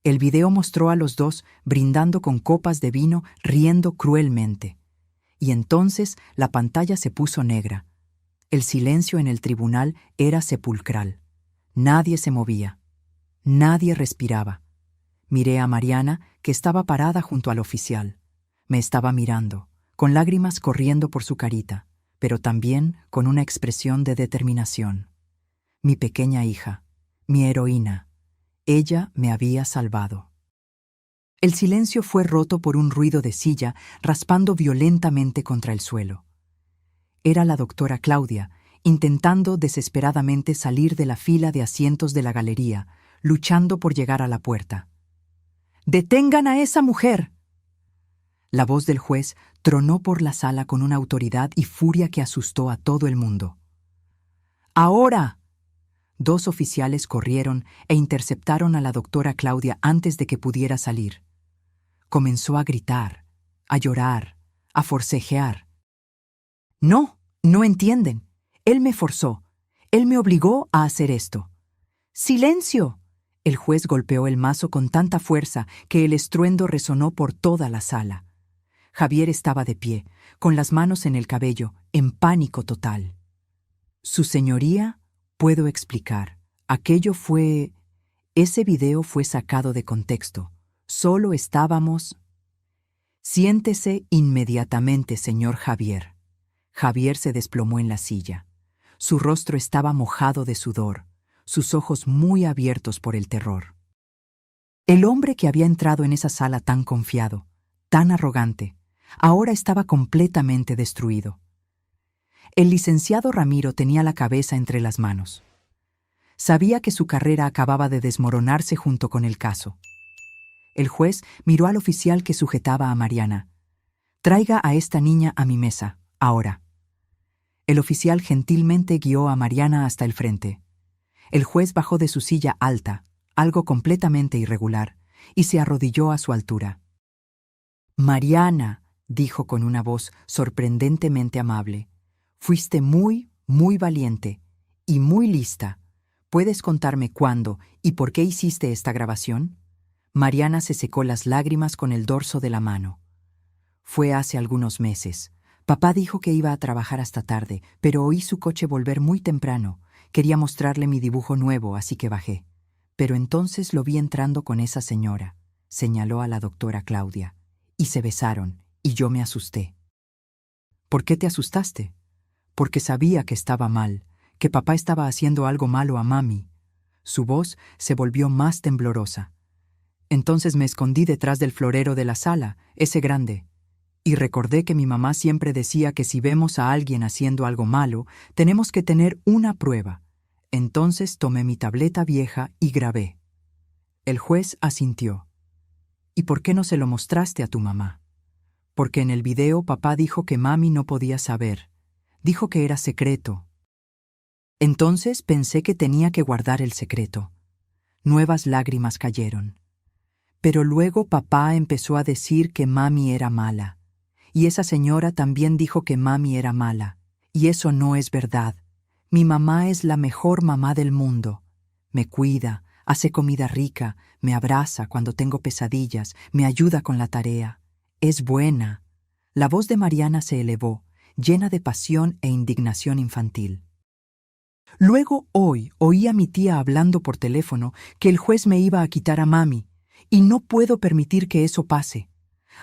El video mostró a los dos brindando con copas de vino, riendo cruelmente. Y entonces la pantalla se puso negra. El silencio en el tribunal era sepulcral. Nadie se movía. Nadie respiraba. Miré a Mariana, que estaba parada junto al oficial. Me estaba mirando, con lágrimas corriendo por su carita, pero también con una expresión de determinación. Mi pequeña hija, mi heroína. Ella me había salvado. El silencio fue roto por un ruido de silla raspando violentamente contra el suelo. Era la doctora Claudia, intentando desesperadamente salir de la fila de asientos de la galería, luchando por llegar a la puerta. ¡Detengan a esa mujer! La voz del juez tronó por la sala con una autoridad y furia que asustó a todo el mundo. ¡Ahora! 2 oficiales corrieron e interceptaron a la doctora Claudia antes de que pudiera salir. Comenzó a gritar, a llorar, a forcejear. No, no entienden. Él me forzó. Él me obligó a hacer esto. ¡Silencio! El juez golpeó el mazo con tanta fuerza que el estruendo resonó por toda la sala. Javier estaba de pie, con las manos en el cabello, en pánico total. Su señoría, puedo explicar. Ese video fue sacado de contexto. Solo estábamos... Siéntese inmediatamente, señor Javier. Javier se desplomó en la silla. Su rostro estaba mojado de sudor, sus ojos muy abiertos por el terror. El hombre que había entrado en esa sala tan confiado, tan arrogante, ahora estaba completamente destruido. El licenciado Ramiro tenía la cabeza entre las manos. Sabía que su carrera acababa de desmoronarse junto con el caso. El juez miró al oficial que sujetaba a Mariana. «Traiga a esta niña a mi mesa, ahora». El oficial gentilmente guió a Mariana hasta el frente. El juez bajó de su silla alta, algo completamente irregular, y se arrodilló a su altura. «Mariana», dijo con una voz sorprendentemente amable, «fuiste muy, muy valiente y muy lista. ¿Puedes contarme cuándo y por qué hiciste esta grabación?» Mariana se secó las lágrimas con el dorso de la mano. «Fue hace algunos meses. Papá dijo que iba a trabajar hasta tarde, pero oí su coche volver muy temprano. Quería mostrarle mi dibujo nuevo, así que bajé. Pero entonces lo vi entrando con esa señora», señaló a la doctora Claudia, «y se besaron, y yo me asusté». «¿Por qué te asustaste?» «Porque sabía que estaba mal, que papá estaba haciendo algo malo a mami». Su voz se volvió más temblorosa. «Entonces me escondí detrás del florero de la sala, ese grande. Y recordé que mi mamá siempre decía que si vemos a alguien haciendo algo malo, tenemos que tener una prueba. Entonces tomé mi tableta vieja y grabé». El juez asintió. «¿Y por qué no se lo mostraste a tu mamá?» «Porque en el video papá dijo que mami no podía saber. Dijo que era secreto». Entonces pensé que tenía que guardar el secreto. Nuevas lágrimas cayeron. «Pero luego papá empezó a decir que mami era mala. Y esa señora también dijo que mami era mala. Y eso no es verdad. Mi mamá es la mejor mamá del mundo. Me cuida, hace comida rica, me abraza cuando tengo pesadillas, me ayuda con la tarea. Es buena». La voz de Mariana se elevó, llena de pasión e indignación infantil. «Luego hoy oí a mi tía hablando por teléfono que el juez me iba a quitar a mami, y no puedo permitir que eso pase.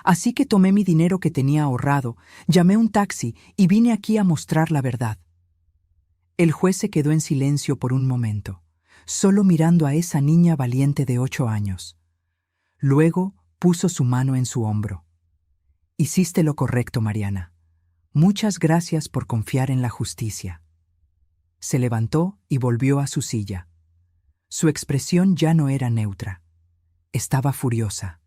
Así que tomé mi dinero que tenía ahorrado, llamé un taxi y vine aquí a mostrar la verdad». El juez se quedó en silencio por un momento, solo mirando a esa niña valiente de 8 años. Luego puso su mano en su hombro. «Hiciste lo correcto, Mariana. Muchas gracias por confiar en la justicia». Se levantó y volvió a su silla. Su expresión ya no era neutra. Estaba furiosa.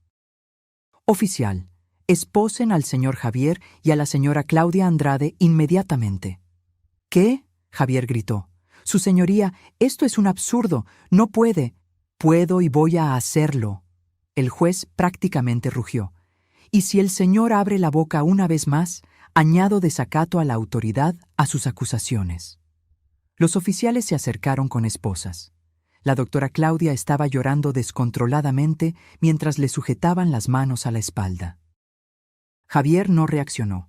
«Oficial, esposen al señor Javier y a la señora Claudia Andrade inmediatamente». «¿Qué?», Javier gritó. «Su señoría, esto es un absurdo. No puede». «Puedo y voy a hacerlo». El juez prácticamente rugió. «Y si el señor abre la boca una vez más, añado desacato a la autoridad a sus acusaciones». Los oficiales se acercaron con esposas. La doctora Claudia estaba llorando descontroladamente mientras le sujetaban las manos a la espalda. Javier no reaccionó.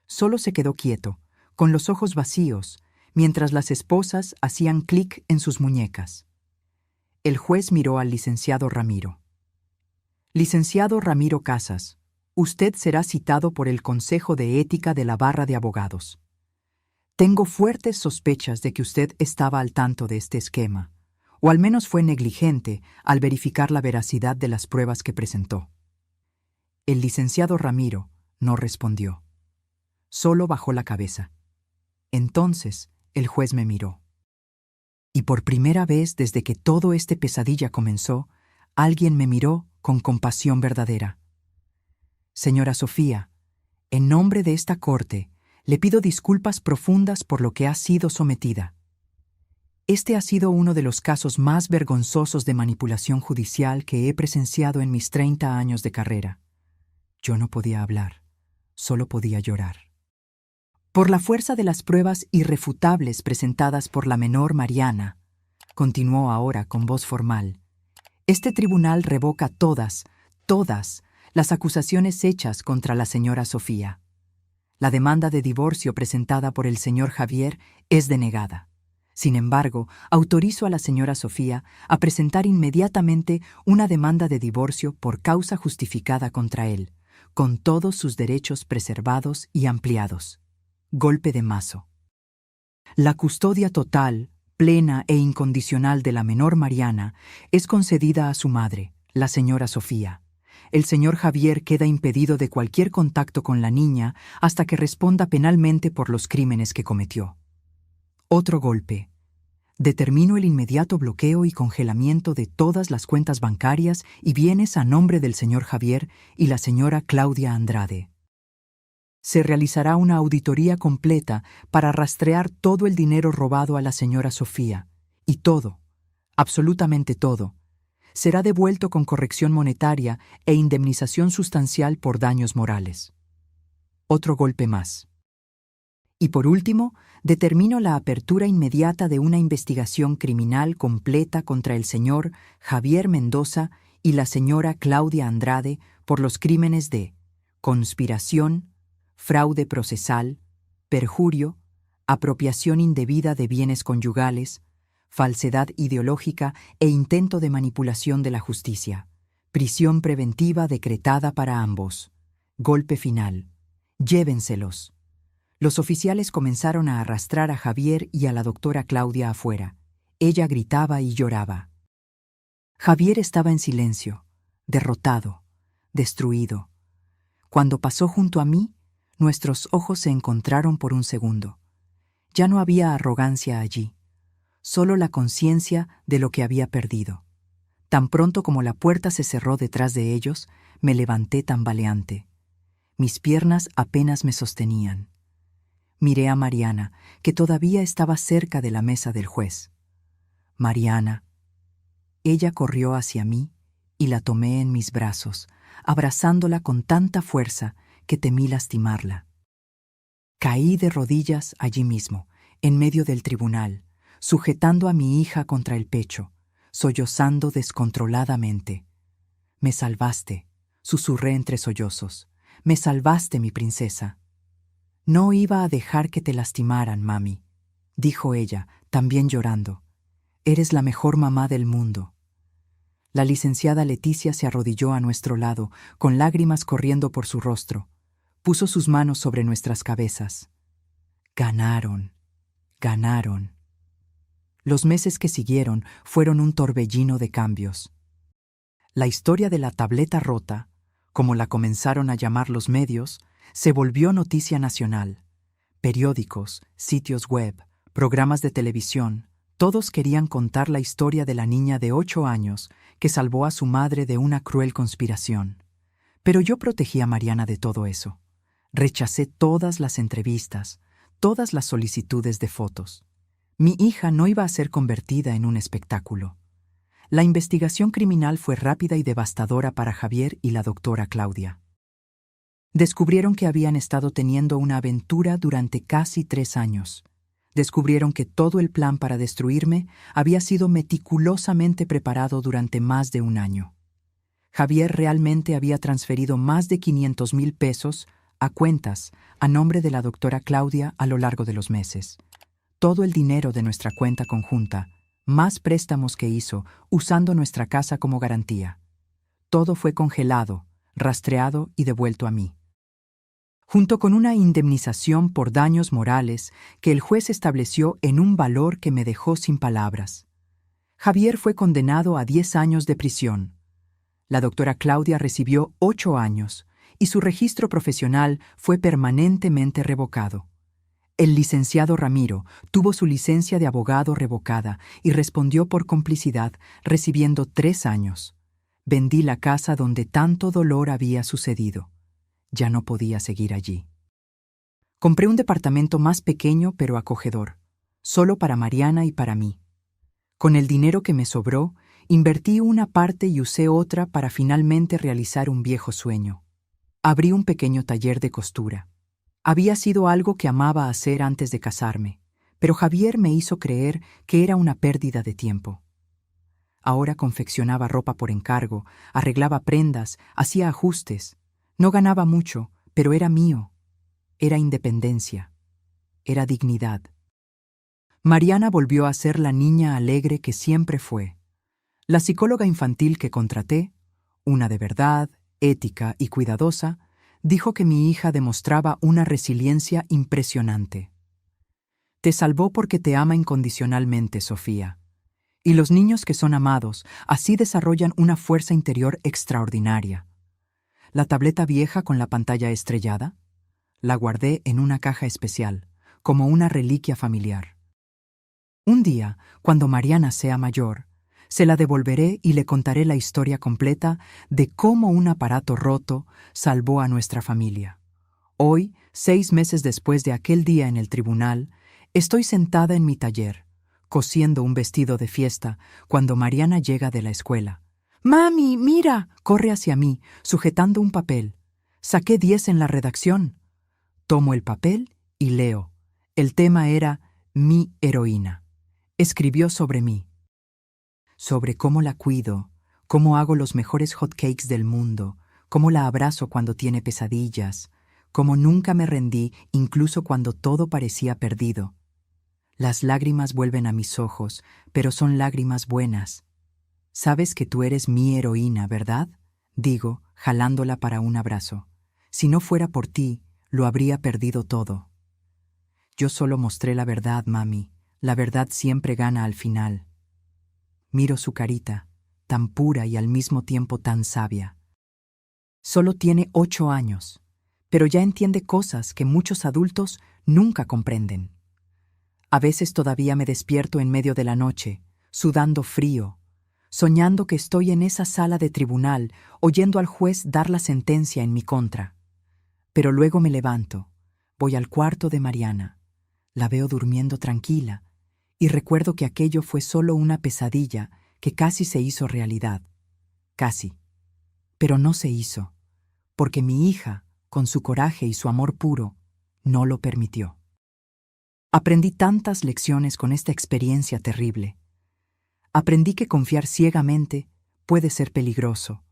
Solo se quedó quieto, con los ojos vacíos, mientras las esposas hacían clic en sus muñecas. El juez miró al licenciado Ramiro. «Licenciado Ramiro Casas, usted será citado por el Consejo de Ética de la Barra de Abogados. Tengo fuertes sospechas de que usted estaba al tanto de este esquema, o al menos fue negligente al verificar la veracidad de las pruebas que presentó». El licenciado Ramiro no respondió. Solo bajó la cabeza. Entonces el juez me miró. Y por primera vez desde que todo este pesadilla comenzó, alguien me miró con compasión verdadera. «Señora Sofía, En nombre de esta corte, le pido disculpas profundas por lo que ha sido sometida. Este ha sido uno de los casos más vergonzosos de manipulación judicial que he presenciado en mis 30 años de carrera. Yo no podía hablar, solo podía llorar. Por la fuerza de las pruebas irrefutables presentadas por la menor Mariana, continuó ahora con voz formal, este tribunal revoca todas las acusaciones hechas contra la señora Sofía. La demanda de divorcio presentada por el señor Javier es denegada. Sin embargo, autorizo a la señora Sofía a presentar inmediatamente una demanda de divorcio por causa justificada contra él, con todos sus derechos preservados y ampliados. Golpe de mazo. La custodia total, plena e incondicional de la menor Mariana es concedida a su madre, la señora Sofía. El señor Javier queda impedido de cualquier contacto con la niña hasta que responda penalmente por los crímenes que cometió. Otro golpe. Determino el inmediato bloqueo y congelamiento de todas las cuentas bancarias y bienes a nombre del señor Javier y la señora Claudia Andrade. Se realizará una auditoría completa para rastrear todo el dinero robado a la señora Sofía, y todo, absolutamente todo, será devuelto con corrección monetaria e indemnización sustancial por daños morales. Otro golpe más. Y por último, determino la apertura inmediata de una investigación criminal completa contra el señor Javier Mendoza y la señora Claudia Andrade por los crímenes de conspiración, fraude procesal, perjurio, apropiación indebida de bienes conyugales, falsedad ideológica e intento de manipulación de la justicia. Prisión preventiva decretada para ambos. Golpe final. Llévenselos. Los oficiales comenzaron a arrastrar a Javier y a la doctora Claudia afuera. Ella gritaba y lloraba. Javier estaba en silencio, derrotado, destruido. Cuando pasó junto a mí, nuestros ojos se encontraron por un segundo. Ya no había arrogancia allí, solo la conciencia de lo que había perdido. Tan pronto como la puerta se cerró detrás de ellos, me levanté tambaleante. Mis piernas apenas me sostenían. Miré a Mariana, que todavía estaba cerca de la mesa del juez. Mariana. Ella corrió hacia mí y la tomé en mis brazos, abrazándola con tanta fuerza que temí lastimarla. Caí de rodillas allí mismo, en medio del tribunal, sujetando a mi hija contra el pecho, sollozando descontroladamente. «Me salvaste», susurré entre sollozos. «Me salvaste, mi princesa». «No iba a dejar que te lastimaran, mami», dijo ella, también llorando. «Eres la mejor mamá del mundo». La licenciada Leticia se arrodilló a nuestro lado, con lágrimas corriendo por su rostro. Puso sus manos sobre nuestras cabezas. Ganaron, ganaron. Los meses que siguieron fueron un torbellino de cambios. La historia de la tableta rota, como la comenzaron a llamar los medios, se volvió noticia nacional. Periódicos, sitios web, programas de televisión, todos querían contar la historia de la niña de 8 años que salvó a su madre de una cruel conspiración. Pero yo protegí a Mariana de todo eso. Rechacé todas las entrevistas, todas las solicitudes de fotos. Mi hija no iba a ser convertida en un espectáculo. La investigación criminal fue rápida y devastadora para Javier y la doctora Claudia. Descubrieron que habían estado teniendo una aventura durante casi 3 años. Descubrieron que todo el plan para destruirme había sido meticulosamente preparado durante más de 1 año. Javier realmente había transferido más de 500,000 pesos a cuentas a nombre de la doctora Claudia a lo largo de los meses. Todo el dinero de nuestra cuenta conjunta, más préstamos que hizo usando nuestra casa como garantía. Todo fue congelado, rastreado y devuelto a mí. Junto con una indemnización por daños morales que el juez estableció en un valor que me dejó sin palabras. Javier fue condenado a 10 años de prisión. La doctora Claudia recibió 8 años y su registro profesional fue permanentemente revocado. El licenciado Ramiro tuvo su licencia de abogado revocada y respondió por complicidad, recibiendo 3 años. Vendí la casa donde tanto dolor había sucedido. Ya no podía seguir allí. Compré un departamento más pequeño pero acogedor, solo para Mariana y para mí. Con el dinero que me sobró, invertí una parte y usé otra para finalmente realizar un viejo sueño. Abrí un pequeño taller de costura. Había sido algo que amaba hacer antes de casarme, pero Javier me hizo creer que era una pérdida de tiempo. Ahora confeccionaba ropa por encargo, arreglaba prendas, hacía ajustes. No ganaba mucho, pero era mío. Era independencia. Era dignidad. Mariana volvió a ser la niña alegre que siempre fue. La psicóloga infantil que contraté, una de verdad, ética y cuidadosa, dijo que mi hija demostraba una resiliencia impresionante. Te salvó porque te ama incondicionalmente, Sofía. Y los niños que son amados así desarrollan una fuerza interior extraordinaria. La tableta vieja con la pantalla estrellada, la guardé en una caja especial, como una reliquia familiar. Un día, cuando Mariana sea mayor, se la devolveré y le contaré la historia completa de cómo un aparato roto salvó a nuestra familia. Hoy, 6 meses después de aquel día en el tribunal, estoy sentada en mi taller, cosiendo un vestido de fiesta, cuando Mariana llega de la escuela. «¡Mami, mira!», corre hacia mí, sujetando un papel. «Saqué 10 en la redacción». Tomo el papel y leo. El tema era mi heroína. Escribió sobre mí, sobre cómo la cuido, cómo hago los mejores hotcakes del mundo, cómo la abrazo cuando tiene pesadillas, cómo nunca me rendí incluso cuando todo parecía perdido. Las lágrimas vuelven a mis ojos, pero son lágrimas buenas. Sabes que tú eres mi heroína, ¿verdad?, digo, jalándola para un abrazo. Si no fuera por ti, lo habría perdido todo. Yo solo mostré la verdad, mami. La verdad siempre gana al final. Miro su carita, tan pura y al mismo tiempo tan sabia. Solo tiene 8 años, pero ya entiende cosas que muchos adultos nunca comprenden. A veces todavía me despierto en medio de la noche, sudando frío, soñando que estoy en esa sala de tribunal, oyendo al juez dar la sentencia en mi contra. Pero luego me levanto, voy al cuarto de Mariana, la veo durmiendo tranquila, y recuerdo que aquello fue solo una pesadilla que casi se hizo realidad. Casi. Pero no se hizo, porque mi hija, con su coraje y su amor puro, no lo permitió. Aprendí tantas lecciones con esta experiencia terrible. Aprendí que confiar ciegamente puede ser peligroso.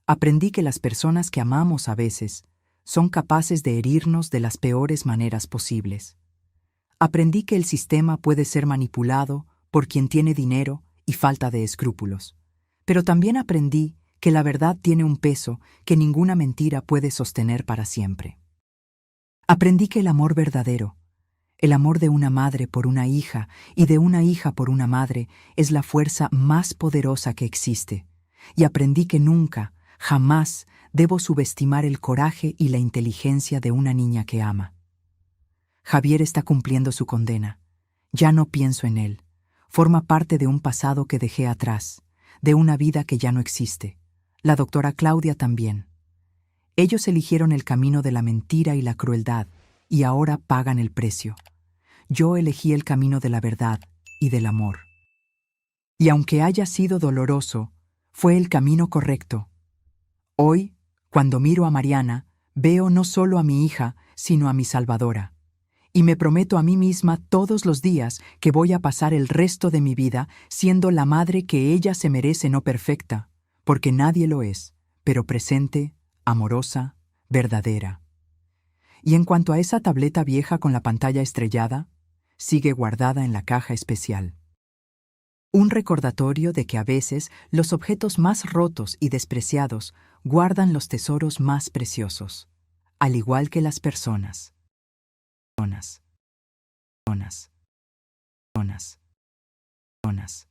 Aprendí que las personas que amamos a veces son capaces de herirnos de las peores maneras posibles. Aprendí que el sistema puede ser manipulado por quien tiene dinero y falta de escrúpulos. Pero también aprendí que la verdad tiene un peso que ninguna mentira puede sostener para siempre. Aprendí que el amor verdadero, el amor de una madre por una hija y de una hija por una madre, es la fuerza más poderosa que existe. Y aprendí que nunca, jamás, debo subestimar el coraje y la inteligencia de una niña que ama. Javier está cumpliendo su condena. Ya no pienso en él. Forma parte de un pasado que dejé atrás, de una vida que ya no existe. La doctora Claudia también. Ellos eligieron el camino de la mentira y la crueldad, y ahora pagan el precio. Yo elegí el camino de la verdad y del amor. Y aunque haya sido doloroso, fue el camino correcto. Hoy, cuando miro a Mariana, veo no solo a mi hija, sino a mi salvadora. Y me prometo a mí misma todos los días que voy a pasar el resto de mi vida siendo la madre que ella se merece, no perfecta, porque nadie lo es, pero presente, amorosa, verdadera. Y en cuanto a esa tableta vieja con la pantalla estrellada, sigue guardada en la caja especial. Un recordatorio de que a veces los objetos más rotos y despreciados guardan los tesoros más preciosos, al igual que las personas. Personas. Personas. Personas. Personas.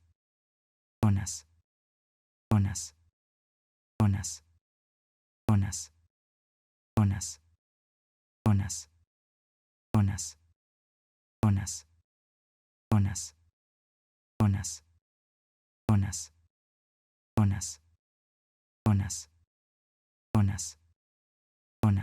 Personas. Personas. Personas. Personas. Personas. Personas. Personas. Personas. Personas. Personas. Zonas, zonas, zonas, zonas, zonas.